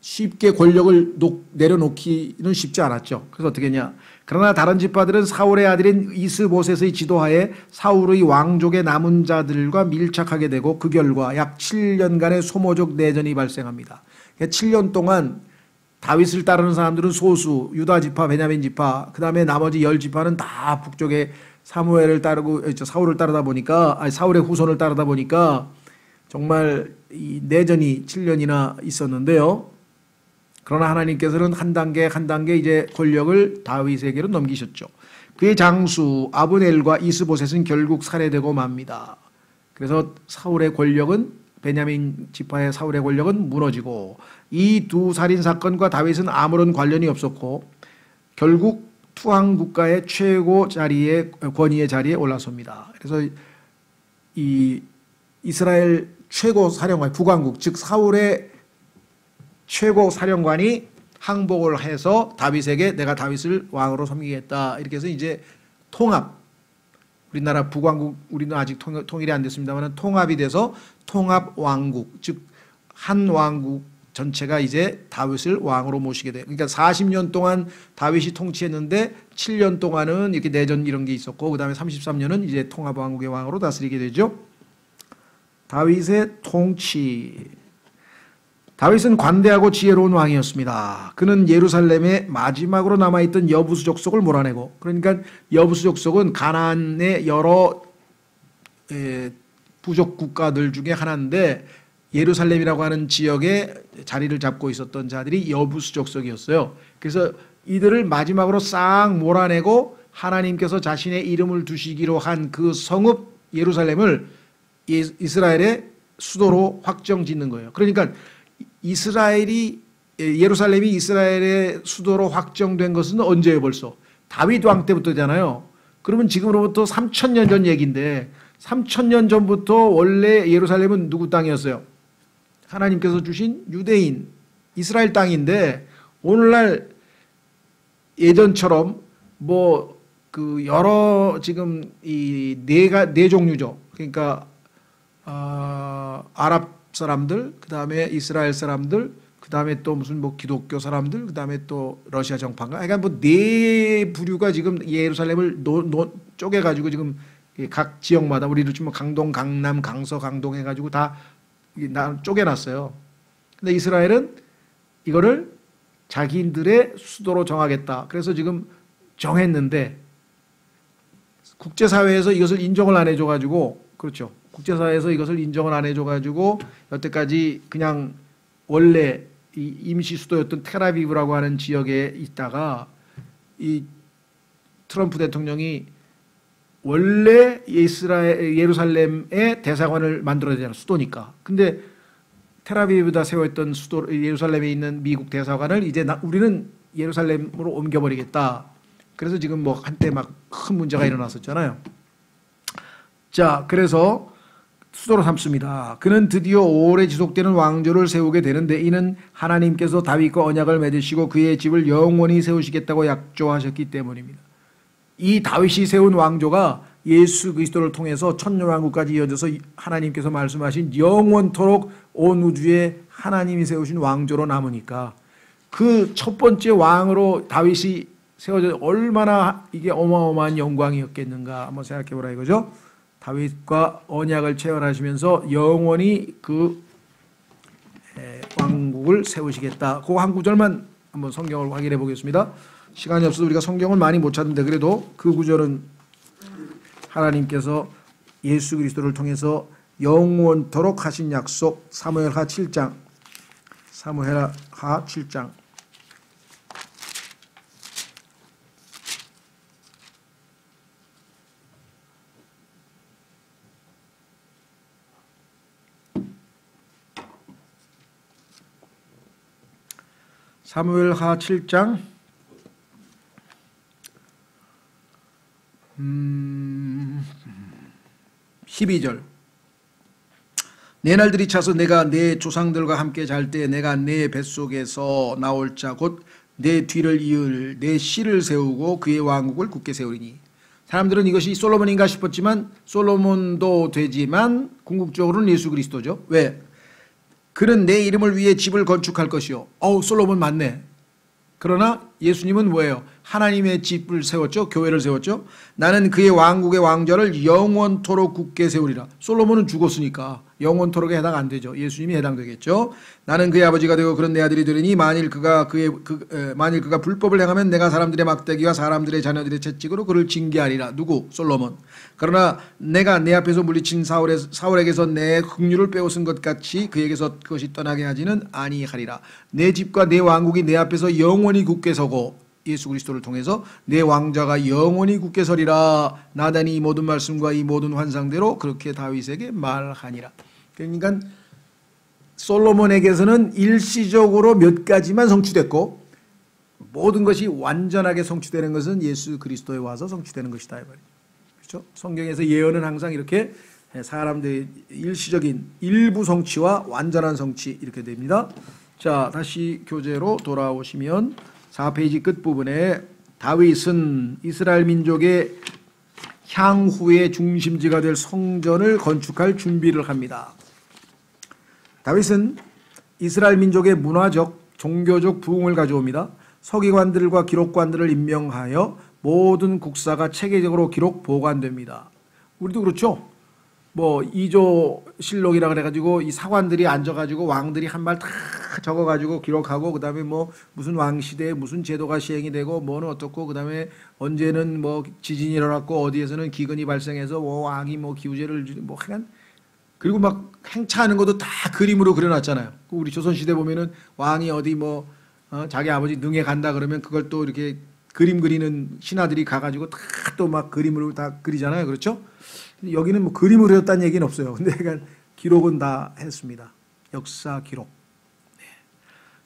Speaker 1: 쉽게 권력을 내려놓기는 쉽지 않았죠. 그래서 어떻게 했냐? 그러나 다른 지파들은 사울의 아들인 이스보셋의 지도하에 사울의 왕족의 남은 자들과 밀착하게 되고 그 결과 약 7년간의 소모적 내전이 발생합니다. 7년 동안 다윗을 따르는 사람들은 소수, 유다 지파, 베냐민 지파, 그 다음에 나머지 10지파는 다 북쪽에 사울을 따르다 보니까, 사울의 후손을 따르다 보니까 정말 이 내전이 7년이나 있었는데요. 그러나 하나님께서는 한 단계 한 단계 이제 권력을 다윗에게로 넘기셨죠. 그의 장수 아브넬과 이스보셋은 결국 살해되고 맙니다. 그래서 사울의 권력은 베냐민 지파의 사울의 권력은 무너지고 이 두 살인 사건과 다윗은 아무런 관련이 없었고 결국 투항 국가의 최고 자리에 권위의 자리에 올라섭니다. 그래서 이 이스라엘 최고 사령관 북왕국 즉 사울의 최고 사령관이 항복을 해서 다윗에게 내가 다윗을 왕으로 섬기겠다 이렇게 해서 이제 통합 우리나라 북왕국 우리는 아직 통일이 안 됐습니다만 통합이 돼서 통합 왕국 즉 한 왕국 전체가 이제 다윗을 왕으로 모시게 돼요. 그러니까 40년 동안 다윗이 통치했는데 7년 동안은 이렇게 내전 이런 게 있었고 그 다음에 33년은 이제 통합 왕국의 왕으로 다스리게 되죠. 다윗의 통치. 다윗은 관대하고 지혜로운 왕이었습니다. 그는 예루살렘에 마지막으로 남아있던 여부수 족속을 몰아내고 그러니까 여부수 족속은 가나안의 여러 부족 국가들 중에 하나인데 예루살렘이라고 하는 지역에 자리를 잡고 있었던 자들이 여부수 족속이었어요. 그래서 이들을 마지막으로 싹 몰아내고 하나님께서 자신의 이름을 두시기로 한 그 성읍 예루살렘을 이스라엘의 수도로 확정짓는 거예요. 그러니까 예루살렘이 이스라엘의 수도로 확정된 것은 언제예요 벌써? 다윗 왕 때부터잖아요. 그러면 지금으로부터 3,000년 전 얘기인데 3,000년 전부터 원래 예루살렘은 누구 땅이었어요? 하나님께서 주신 유대인 이스라엘 땅인데 오늘날 예전처럼 뭐 그 여러 지금 이 네 종류죠. 그러니까 아랍 사람들, 그 다음에 이스라엘 사람들, 그 다음에 또 무슨 뭐 기독교 사람들, 그 다음에 또 러시아 정파인가. 그러니까 뭐 네 부류가 지금 예루살렘을 쪼개가지고 지금 각 지역마다 우리를 치면 강동, 강남, 강서, 강동 해가지고 다 쪼개놨어요. 근데 이스라엘은 이거를 자기들의 수도로 정하겠다. 그래서 지금 정했는데 국제사회에서 이것을 인정을 안 해줘가지고, 그렇죠. 국제사회에서 이것을 인정을 안 해줘가지고 여태까지 그냥 원래 이 임시 수도였던 텔아비브라고 하는 지역에 있다가 이 트럼프 대통령이 원래 예루살렘의 대사관을 만들어야 되잖아, 수도니까. 근데 텔아비브에다 세웠던 수도 예루살렘에 있는 미국 대사관을 이제 우리는 예루살렘으로 옮겨버리겠다. 그래서 지금 뭐 한때 막 큰 문제가 일어났었잖아요. 자, 그래서 수도로 삼습니다. 그는 드디어 오래 지속되는 왕조를 세우게 되는데 이는 하나님께서 다윗과 언약을 맺으시고 그의 집을 영원히 세우시겠다고 약조하셨기 때문입니다. 이 다윗이 세운 왕조가 예수 그리스도를 통해서 천년왕국까지 이어져서 하나님께서 말씀하신 영원토록 온 우주에 하나님이 세우신 왕조로 남으니까 그 첫 번째 왕으로 다윗이 세워져 얼마나 이게 어마어마한 영광이었겠는가 한번 생각해 보라 이거죠. 다윗과 언약을 체결하시면서 영원히 그 왕국을 세우시겠다. 그 한 구절만 한번 성경을 확인해 보겠습니다. 시간이 없어서 우리가 성경을 많이 못 찾는데 그래도 그 구절은 하나님께서 예수 그리스도를 통해서 영원토록 하신 약속. 사무엘하 7장. 사무엘하 7장. 사무엘하 7장 12절. 내 날들이 차서 내가 내 조상들과 함께 잘 때 내가 내 뱃속에서 나올 자 곧 내 뒤를 이을 내 씨를 세우고 그의 왕국을 굳게 세우리니. 사람들은 이것이 솔로몬인가 싶었지만 솔로몬도 되지만 궁극적으로는 예수 그리스도죠. 왜? 그는 내 이름을 위해 집을 건축할 것이요. 솔로몬 맞네. 그러나 예수님은 뭐예요? 하나님의 집을 세웠죠. 교회를 세웠죠. 나는 그의 왕국의 왕좌를 영원토록 굳게 세우리라. 솔로몬은 죽었으니까 영원토록에 해당 안 되죠. 예수님이 해당되겠죠. 나는 그의 아버지가 되고 그런 내 아들이 되리니 만일 그가 불법을 행하면 내가 사람들의 막대기와 사람들의 자녀들의 채찍으로 그를 징계하리라. 누구? 솔로몬. 그러나 내가 내 앞에서 물리친 사울에게서 내 긍휼을 빼앗은 것 같이 그에게서 그것이 떠나게 하지는 아니하리라. 내 집과 내 왕국이 내 앞에서 영원히 굳게 서고 예수 그리스도를 통해서 내 왕좌가 영원히 굳게 서리라. 나단이 이 모든 말씀과 이 모든 환상대로 그렇게 다윗에게 말하니라. 그러니까 솔로몬에게서는 일시적으로 몇 가지만 성취됐고 모든 것이 완전하게 성취되는 것은 예수 그리스도에 와서 성취되는 것이다. 그렇죠? 성경에서 예언은 항상 이렇게 사람들의 일시적인 일부 성취와 완전한 성취 이렇게 됩니다. 자, 다시 교재로 돌아오시면 4페이지 끝부분에 다윗은 이스라엘 민족의 향후의 중심지가 될 성전을 건축할 준비를 합니다. 다윗은 이스라엘 민족의 문화적, 종교적 부흥을 가져옵니다. 서기관들과 기록관들을 임명하여 모든 국사가 체계적으로 기록 보관됩니다. 우리도 그렇죠. 뭐 2조 실록이라 그래가지고 이 사관들이 앉아가지고 왕들이 한 말 다 적어가지고 기록하고 그다음에 뭐 무슨 왕 시대에 무슨 제도가 시행이 되고 뭐는 어떻고 그다음에 언제는 뭐 지진이 일어났고 어디에서는 기근이 발생해서 뭐 왕이 뭐 기우제를 뭐 하여간 그리고 막 행차하는 것도 다 그림으로 그려놨잖아요. 우리 조선 시대 보면은 왕이 어디 뭐 자기 아버지 능에 간다 그러면 그걸 또 이렇게 그림 그리는 신하들이 가가지고 다 또 막 그림으로 다 그리잖아요. 그렇죠? 여기는 뭐 그림으로 그렸다는 얘기는 없어요. 근데 그러니까 기록은 다 했습니다. 역사 기록. 네.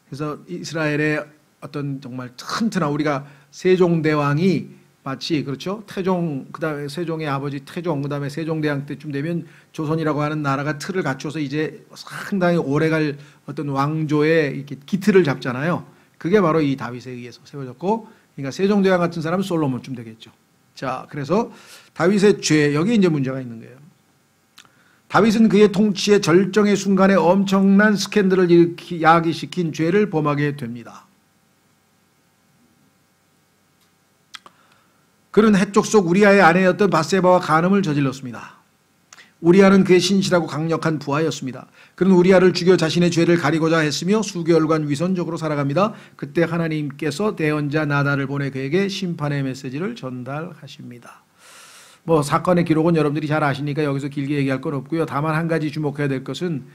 Speaker 1: 그래서 이스라엘의 어떤 정말 튼튼한 우리가 세종대왕이 마치 그렇죠. 태종 그다음에 세종의 아버지 태종 그다음에 세종대왕 때쯤 되면 조선이라고 하는 나라가 틀을 갖춰서 이제 상당히 오래갈 어떤 왕조의 이렇게 기틀을 잡잖아요. 그게 바로 이 다윗에 의해서 세워졌고, 그러니까 세종대왕 같은 사람은 솔로몬쯤 되겠죠. 자, 그래서 다윗의 죄, 여기 이제 문제가 있는 거예요. 다윗은 그의 통치의 절정의 순간에 엄청난 스캔들을 야기시킨 죄를 범하게 됩니다. 그는 해쪽 속 우리아의 아내였던 밧세바와 간음을 저질렀습니다. 우리아는 그의 신실하고 강력한 부하였습니다. 그는 우리아를 죽여 자신의 죄를 가리고자 했으며 수개월간 위선적으로 살아갑니다. 그때 하나님께서 대언자 나단을 보내 그에게 심판의 메시지를 전달하십니다. 뭐 사건의 기록은 여러분들이 잘 아시니까 여기서 길게 얘기할 건 없고요. 다만 한 가지 주목해야 될 것은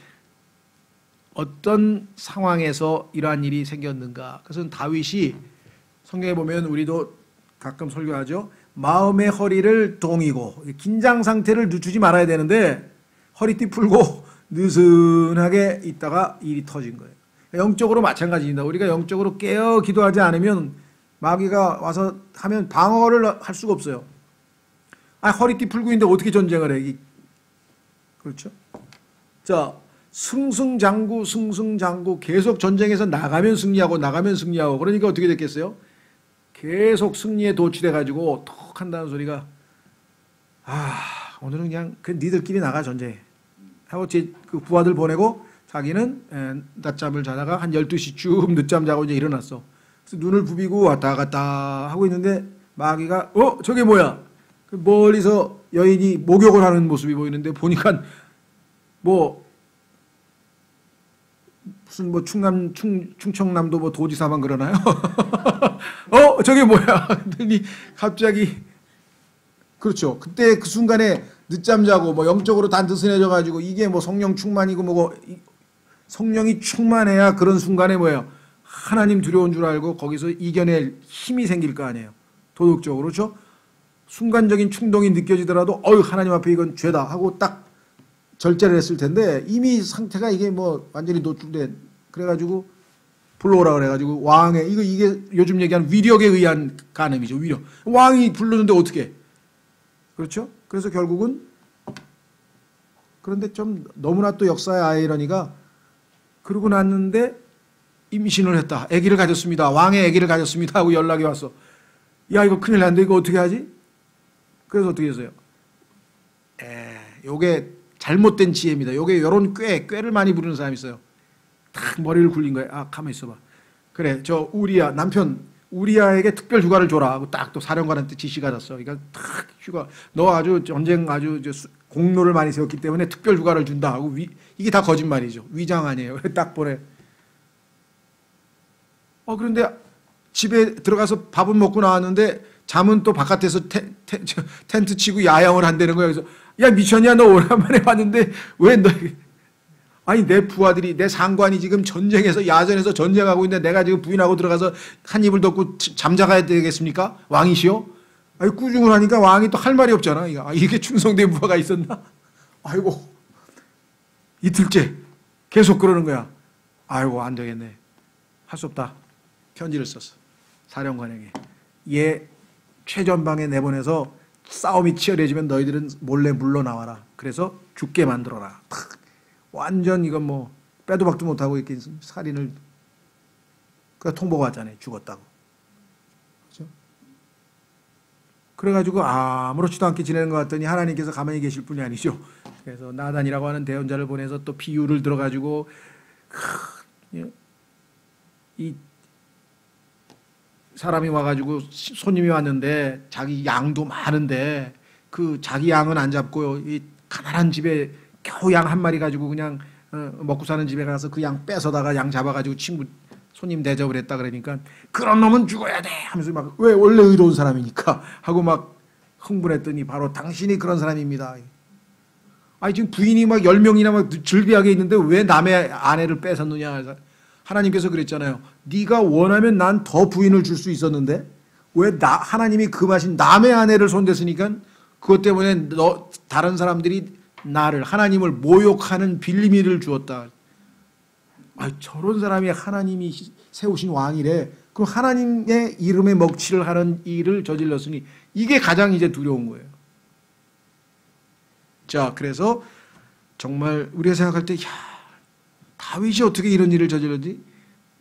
Speaker 1: 어떤 상황에서 이러한 일이 생겼는가. 그것은 다윗이 성경에 보면 우리도 가끔 설교하죠. 마음의 허리를 동이고 긴장 상태를 늦추지 말아야 되는데 허리띠 풀고 느슨하게 있다가 일이 터진 거예요. 영적으로 마찬가지입니다. 우리가 영적으로 깨어 기도하지 않으면 마귀가 와서 하면 방어를 할 수가 없어요. 허리띠 풀고 있는데 어떻게 전쟁을 해? 그렇죠? 자, 승승장구 계속 전쟁에서 나가면 승리하고 그러니까 어떻게 됐겠어요? 계속 승리에 도취돼가지고 톡 한다는 소리가 오늘은 그냥 니들끼리 나가 전쟁해 하고 그 부하들 보내고 자기는 낮잠을 자다가 한 12시쯤 늦잠 자고 이제 일어났어. 그래서 눈을 부비고 왔다 갔다 하고 있는데 마귀가 저게 뭐야? 멀리서 여인이 목욕을 하는 모습이 보이는데 보니까 무슨 충청남도 도지사만 그러나요? 저게 뭐야? 그랬더니 갑자기 그렇죠. 그때 그 순간에 늦잠 자고 영적으로 다 느슨해져 가지고 이게 성령 충만이고 성령이 충만해야 그런 순간에 뭐예요? 하나님 두려운 줄 알고 거기서 이겨낼 힘이 생길 거 아니에요. 도덕적으로 그렇죠? 순간적인 충동이 느껴지더라도 하나님 앞에 이건 죄다 하고 딱 절제를 했을 텐데 이미 상태가 이게 완전히 노출된 그래가지고 불러오라 그래가지고 왕의 이게 요즘 얘기하는 위력에 의한 간음이죠. 위력. 왕이 부르는데 어떻게? 그렇죠? 그래서 결국은 그런데 좀 너무나 또 역사의 아이러니가 그러고 났는데 임신을 했다. 아기를 가졌습니다. 왕의 아기를 가졌습니다 하고 연락이 왔어. 야 이거 큰일 났는데 이거 어떻게 하지? 그래서 어떻게 했어요? 요게 잘못된 지혜입니다. 요게 요런 꾀를 많이 부르는 사람이 있어요. 탁 머리를 굴린 거예요. 가만히 있어봐. 그래 저 우리아 남편 우리아에게 특별 휴가를 줘라 하고 딱 또 사령관한테 지시가 났어. 그러니까 탁 휴가 너 아주 전쟁 아주 공로를 많이 세웠기 때문에 특별 휴가를 준다 하고 이게 다 거짓말이죠. 위장 아니에요. 딱 보내. 그런데 집에 들어가서 밥은 먹고 나왔는데 잠은 또 바깥에서 텐트 치고 야영을 한다는 거야. 그래서 야 미쳤냐 너 오랜만에 왔는데 왜 너 내 부하들이 내 상관이 지금 전쟁에서 야전에서 전쟁하고 있는데 내가 지금 부인하고 들어가서 한 입을 덮고 잠자가야 되겠습니까? 왕이시오? 꾸중을 하니까 왕이 또 할 말이 없잖아. 이게 충성된 부하가 있었나? 아이고 이틀째 계속 그러는 거야. 아이고 안 되겠네. 할 수 없다. 편지를 썼어. 사령관에게. 얘 최전방에 내보내서 싸움이 치열해지면 너희들은 몰래 물러나와라. 그래서 죽게 만들어라. 완전 이건 빼도 박도 못하고 이렇게 살인을 통보가 왔잖아요. 죽었다고. 그렇죠? 그래가지고 아무렇지도 않게 지내는 것 같더니 하나님께서 가만히 계실 분이 아니죠. 그래서 나단이라고 하는 대언자를 보내서 또 비유를 들어가지고 이 사람이 와가지고 손님이 왔는데 자기 양도 많은데 그 자기 양은 안 잡고 이 가난한 집에 겨우 양 한 마리 가지고 그냥 먹고 사는 집에 가서 그 양 뺏어다가 양 잡아가지고 손님 대접을 했다 그러니까 그런 놈은 죽어야 돼 하면서 왜 원래 의로운 사람이니까 하고 흥분했더니 바로 당신이 그런 사람입니다. 지금 부인이 10명이나 즐비하게 있는데 왜 남의 아내를 뺏었느냐. 하나님께서 그랬잖아요. 네가 원하면 난 더 부인을 줄 수 있었는데 왜 하나님이 금하신 남의 아내를 손댔으니까 그것 때문에 다른 사람들이 나를 하나님을 모욕하는 빌미를 주었다. 저런 사람이 하나님이 세우신 왕이래. 그럼 하나님의 이름에 먹칠을 하는 일을 저질렀으니 이게 가장 이제 두려운 거예요. 자, 그래서 정말 우리가 생각할 때 다윗이 어떻게 이런 일을 저질렀지?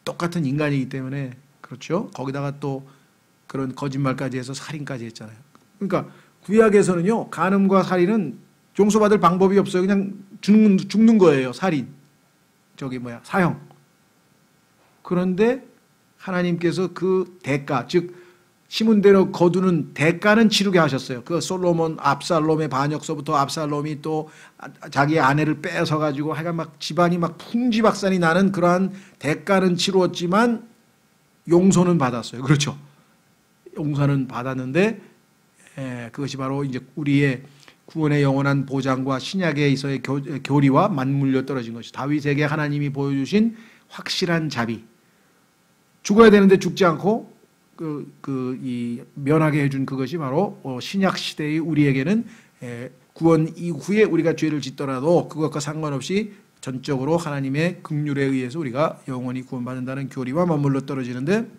Speaker 1: 똑같은 인간이기 때문에 그렇죠. 거기다가 또 그런 거짓말까지 해서 살인까지 했잖아요. 그러니까 구약에서는요 간음과 살인은 용서받을 방법이 없어요. 그냥 죽는 거예요. 살인. 사형. 그런데 하나님께서 그 대가, 즉 심은대로 거두는 대가는 치르게 하셨어요. 그 솔로몬 압살롬의 반역서부터 압살롬이 또 자기 아내를 뺏어 가지고 하여간 막 집안이 막 풍지박산이 나는 그러한 대가는 치루었지만 용서는 받았어요. 그렇죠. 용서는 받았는데 그것이 바로 이제 우리의 구원의 영원한 보장과 신약에서의 교리와 맞물려 떨어진 것이죠. 다윗에게 하나님이 보여주신 확실한 자비. 죽어야 되는데 죽지 않고 면하게 해준 그것이 바로 신약 시대의 우리에게는 구원 이후에 우리가 죄를 짓더라도 그것과 상관없이 전적으로 하나님의 긍휼에 의해서 우리가 영원히 구원받는다는 교리와 맞물려 떨어지는데,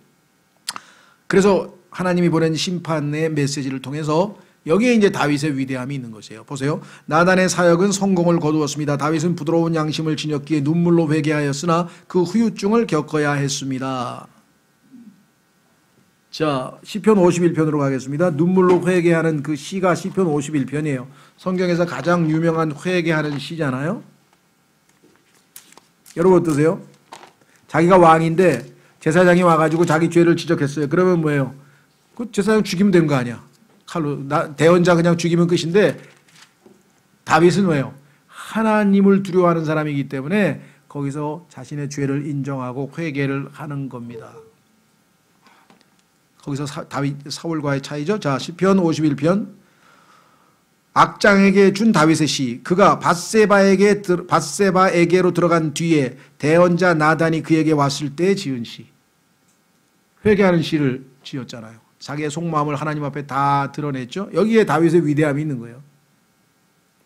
Speaker 1: 그래서 하나님이 보낸 심판의 메시지를 통해서 여기에 이제 다윗의 위대함이 있는 것이에요. 보세요. 나단의 사역은 성공을 거두었습니다. 다윗은 부드러운 양심을 지녔기에 눈물로 회개하였으나 그 후유증을 겪어야 했습니다. 자, 시편 51편으로 가겠습니다. 눈물로 회개하는 그 시가 시편 51편이에요. 성경에서 가장 유명한 회개하는 시잖아요. 여러분 어떠세요? 자기가 왕인데 제사장이 와가지고 자기 죄를 지적했어요. 그러면 뭐예요? 그 제사장 죽이면 되는 거 아니야. 칼로 대언자 그냥 죽이면 끝인데, 다윗은 왜요? 하나님을 두려워하는 사람이기 때문에 거기서 자신의 죄를 인정하고 회개를 하는 겁니다. 거기서 사울과의 차이죠. 자, 시편 51편. 악장에게 준 다윗의 시. 그가 밧세바에게로 들어간 뒤에 대언자 나단이 그에게 왔을 때 지은 시. 회개하는 시를 지었잖아요. 자기의 속마음을 하나님 앞에 다 드러냈죠. 여기에 다윗의 위대함이 있는 거예요.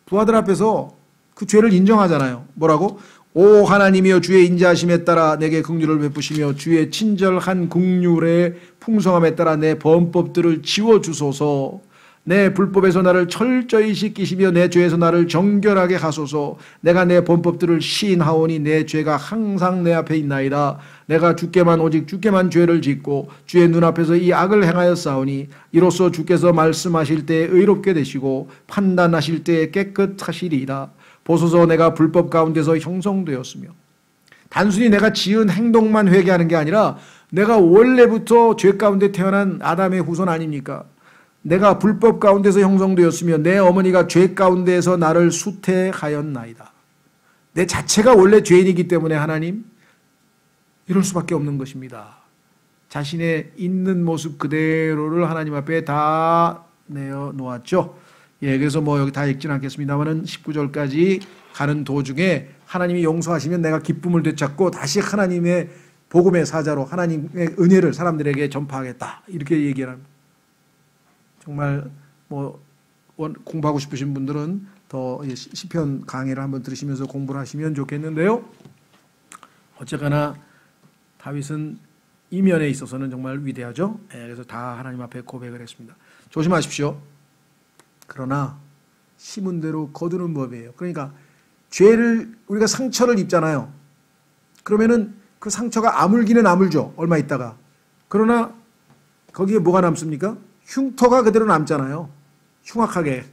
Speaker 1: 부하들 앞에서 그 죄를 인정하잖아요. 뭐라고? 오 하나님이여, 주의 인자하심에 따라 내게 긍휼을 베푸시며 주의 친절한 긍휼의 풍성함에 따라 내 범법들을 지워주소서. 내 불법에서 나를 철저히 씻기시며 내 죄에서 나를 정결하게 하소서. 내가 내 범법들을 시인하오니 내 죄가 항상 내 앞에 있나이다. 내가 오직 주께만 죄를 짓고 주의 눈앞에서 이 악을 행하였사오니 이로써 주께서 말씀하실 때 의롭게 되시고 판단하실 때 깨끗하시리이다. 보소서, 내가 불법 가운데서 형성되었으며. 단순히 내가 지은 행동만 회개하는 게 아니라 내가 원래부터 죄 가운데 태어난 아담의 후손 아닙니까? 내가 불법 가운데서 형성되었으며 내 어머니가 죄 가운데서 나를 수태하였나이다. 내 자체가 원래 죄인이기 때문에 하나님, 이럴 수밖에 없는 것입니다. 자신의 있는 모습 그대로를 하나님 앞에 다 내어놓았죠. 그래서 여기 다 읽지는 않겠습니다만은 19절까지 가는 도중에 하나님이 용서하시면 내가 기쁨을 되찾고 다시 하나님의 복음의 사자로 하나님의 은혜를 사람들에게 전파하겠다. 이렇게 얘기를 합니다. 정말 공부하고 싶으신 분들은 더 시편 강의를 한번 들으시면서 공부를 하시면 좋겠는데요. 어쨌거나 다윗은 이 면에 있어서는 정말 위대하죠. 그래서 다 하나님 앞에 고백을 했습니다. 조심하십시오. 그러나 심은 대로 거두는 법이에요. 그러니까 우리가 상처를 입잖아요. 그러면은 그 상처가 아물기는 아물죠. 얼마 있다가. 그러나 거기에 뭐가 남습니까? 흉터가 그대로 남잖아요. 흉악하게.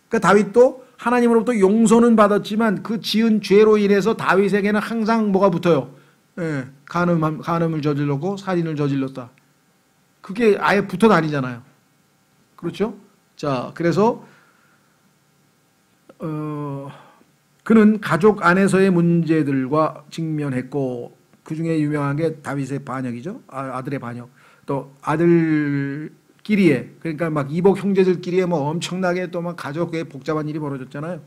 Speaker 1: 그러니까 다윗도 하나님으로부터 용서는 받았지만 그 지은 죄로 인해서 다윗에게는 항상 뭐가 붙어요? 간음을 저질렀고 살인을 저질렀다. 그게 아예 붙어 다니잖아요. 그렇죠? 자, 그래서 그는 가족 안에서의 문제들과 직면했고, 그 중에 유명한 게 다윗의 반역이죠. 아들의 반역. 또 아들끼리에, 그러니까 막 이복 형제들끼리에 엄청나게 또 막 가족에 복잡한 일이 벌어졌잖아요.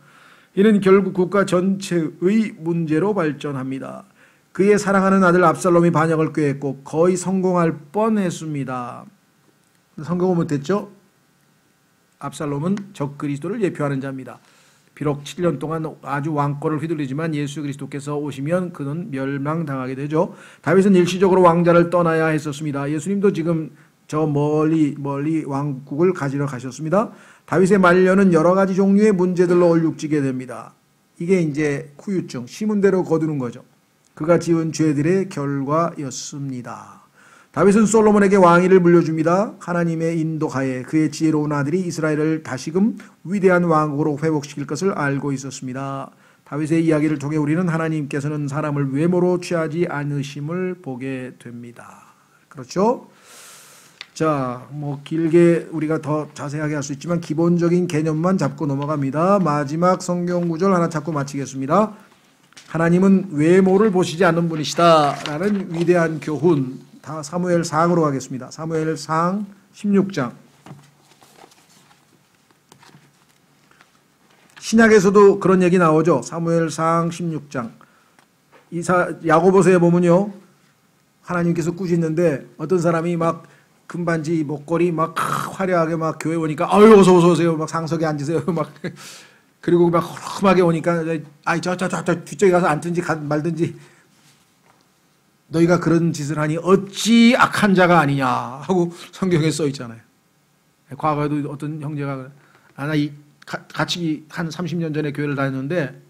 Speaker 1: 이는 결국 국가 전체의 문제로 발전합니다. 그의 사랑하는 아들 압살롬이 반역을 꾀했고 거의 성공할 뻔했습니다. 성공은 못했죠. 압살롬은 적그리스도를 예표하는 자입니다. 비록 7년 동안 아주 왕권을 휘둘리지만 예수 그리스도께서 오시면 그는 멸망당하게 되죠. 다윗은 일시적으로 왕자를 떠나야 했었습니다. 예수님도 지금 저 멀리 왕국을 가지러 가셨습니다. 다윗의 말년은 여러 가지 종류의 문제들로 얼룩지게 됩니다. 이게 이제 후유증, 심은 대로 거두는 거죠. 그가 지은 죄들의 결과였습니다. 다윗은 솔로몬에게 왕위를 물려줍니다. 하나님의 인도하에 그의 지혜로운 아들이 이스라엘을 다시금 위대한 왕국으로 회복시킬 것을 알고 있었습니다. 다윗의 이야기를 통해 우리는 하나님께서는 사람을 외모로 취하지 않으심을 보게 됩니다. 그렇죠? 자, 뭐 길게 우리가 더 자세하게 할 수 있지만 기본적인 개념만 잡고 넘어갑니다. 마지막 성경 구절 하나 잡고 마치겠습니다. 하나님은 외모를 보시지 않는 분이시다 라는 위대한 교훈. 다 사무엘상으로 가겠습니다. 사무엘상 16장. 신약에서도 그런 얘기 나오죠. 사무엘상 16장. 야고보서에 보면요, 하나님께서 꾸짖는데 어떤 사람이 막 금반지 목걸이 막 화려하게 막 교회 오니까 아유 어서 오세요 막 상석에 앉으세요 막 그리고 막 험하게 오니까 아이 저 뒤쪽에 가서 앉든지 말든지 너희가 그런 짓을 하니 어찌 악한 자가 아니냐 하고 성경에 써 있잖아요. 과거에도 어떤 형제가 같이 한 30년 전에 교회를 다녔는데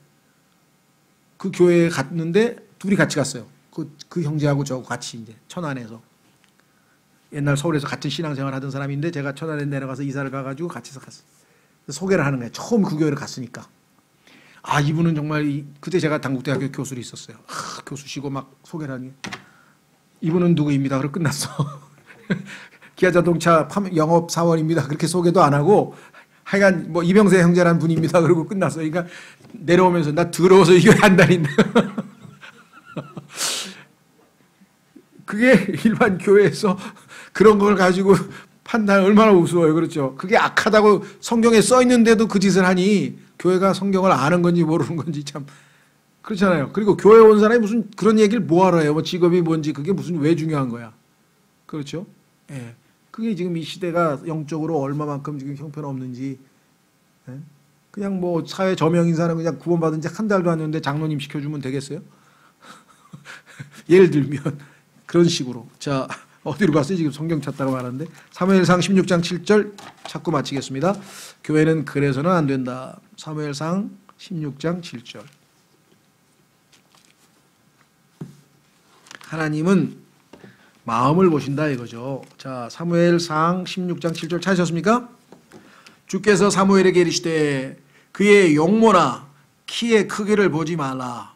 Speaker 1: 그 교회에 갔는데 둘이 같이 갔어요. 그 형제하고 저하고 같이 이제 천안에서 옛날 서울에서 같은 신앙생활 하던 사람인데 제가 천안에 내려가서 이사를 가가지고 같이 갔어요. 소개를 하는 거예요. 처음 그 교회를 갔으니까. 아, 이분은 정말 그때 제가 당국대학교 교수로 있었어요. 교수시고 막 소개를 하니 이분은 누구입니다. 그러고 끝났어. 기아자동차 영업사원입니다. 그렇게 소개도 안 하고 하여간 뭐 이병세 형제라는 분입니다. 그러고 끝났어. 그러니까 내려오면서 나 더러워서 이 교회 안 다닌다. 그게 일반 교회에서 그런 걸 가지고 판단 얼마나 우스워요. 그렇죠. 그게 악하다고 성경에 써 있는데도 그 짓을 하니 교회가 성경을 아는 건지 모르는 건지 참 그렇잖아요. 그리고 교회 온 사람이 무슨 그런 얘기를 뭐하러 해요. 뭐 직업이 뭔지 그게 무슨 왜 중요한 거야. 그렇죠. 예. 그게 지금 이 시대가 영적으로 얼마만큼 지금 형편없는지. 예? 그냥 뭐 사회 저명인 사람 그냥 구원받은 지 한 달도 안 됐는데 장로님 시켜주면 되겠어요? 예를 들면 그런 식으로. 자, 어디로 갔어요? 지금 성경 찾다가 말하는데 사무엘상 16장 7절 찾고 마치겠습니다. 교회는 그래서는 안 된다. 사무엘상 16장 7절. 하나님은 마음을 보신다 이거죠. 자, 사무엘상 16장 7절 찾으셨습니까? 주께서 사무엘에게 이르시되 그의 용모나 키의 크기를 보지 말라.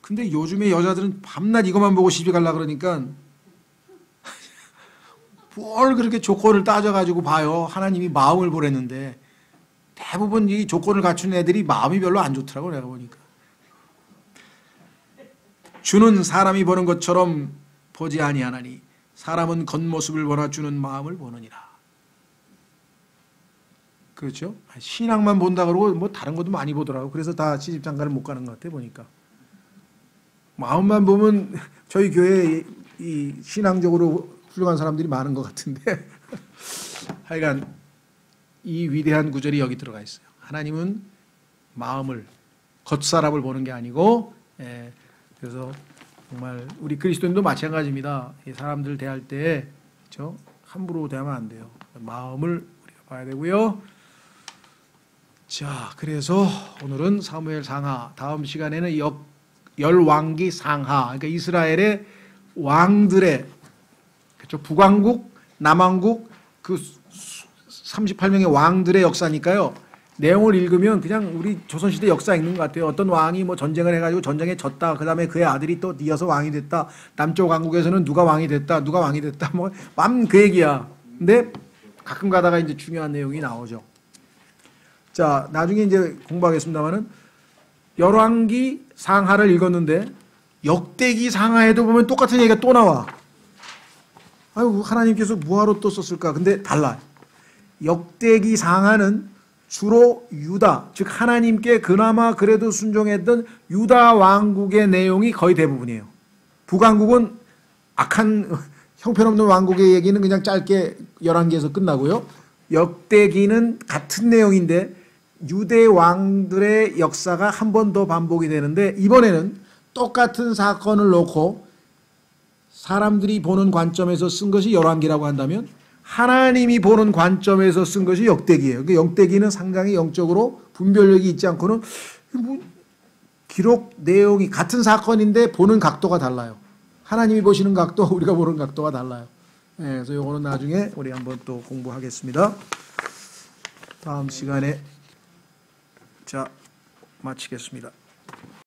Speaker 1: 근데 요즘에 여자들은 밤낮 이것만 보고 시집 가려고 그러니까 뭘 그렇게 조건을 따져가지고 봐요. 하나님이 마음을 보랬는데 대부분 이 조건을 갖춘 애들이 마음이 별로 안 좋더라고 내가 보니까. 주는 사람이 보는 것처럼 보지 아니하나니 사람은 겉모습을 보나 주는 마음을 보느니라. 그렇죠? 신앙만 본다 그러고 뭐 다른 것도 많이 보더라고. 그래서 다 시집장가를 못 가는 것 같아 보니까. 마음만 보면 저희 교회에 이 신앙적으로 훌륭한 사람들이 많은 것 같은데 하여간 이 위대한 구절이 여기 들어가 있어요. 하나님은 마음을 겉사람을 보는 게 아니고 그래서 정말 우리 그리스도인도 마찬가지입니다. 이 사람들 대할 때 그렇죠? 함부로 대하면 안 돼요. 마음을 우리가 봐야 되고요. 자, 그래서 오늘은 사무엘 상하, 다음 시간에는 열왕기 상하, 그러니까 이스라엘의 왕들의 그렇죠? 북왕국, 남왕국 그 38명의 왕들의 역사니까요. 내용을 읽으면 그냥 우리 조선시대 역사 읽는 것 같아요. 어떤 왕이 뭐 전쟁을 해가지고 전쟁에 졌다. 그 다음에 그의 아들이 또 이어서 왕이 됐다. 남쪽 왕국에서는 누가 왕이 됐다. 누가 왕이 됐다. 뭐 맘 그 얘기야. 근데 가끔 가다가 이제 중요한 내용이 나오죠. 자, 나중에 이제 공부하겠습니다만은 열왕기 상하를 읽었는데 역대기 상하에도 보면 똑같은 얘기가 또 나와. 아유, 하나님께서 뭐하러 또 썼을까? 근데 달라. 역대기 상하는 주로 유다, 즉 하나님께 그나마 그래도 순종했던 유다 왕국의 내용이 거의 대부분이에요. 북왕국은 악한 형편없는 왕국의 얘기는 그냥 짧게 11개에서 끝나고요. 역대기는 같은 내용인데 유대 왕들의 역사가 한 번 더 반복이 되는데 이번에는 똑같은 사건을 놓고 사람들이 보는 관점에서 쓴 것이 열왕기라고 한다면 하나님이 보는 관점에서 쓴 것이 역대기예요. 그러니까 역대기는 상당히 영적으로 분별력이 있지 않고는 뭐 기록 내용이 같은 사건인데 보는 각도가 달라요. 하나님이 보시는 각도, 우리가 보는 각도가 달라요. 예, 그래서 요거는 나중에 우리 한번 또 공부하겠습니다. 다음 시간에 자 마치겠습니다.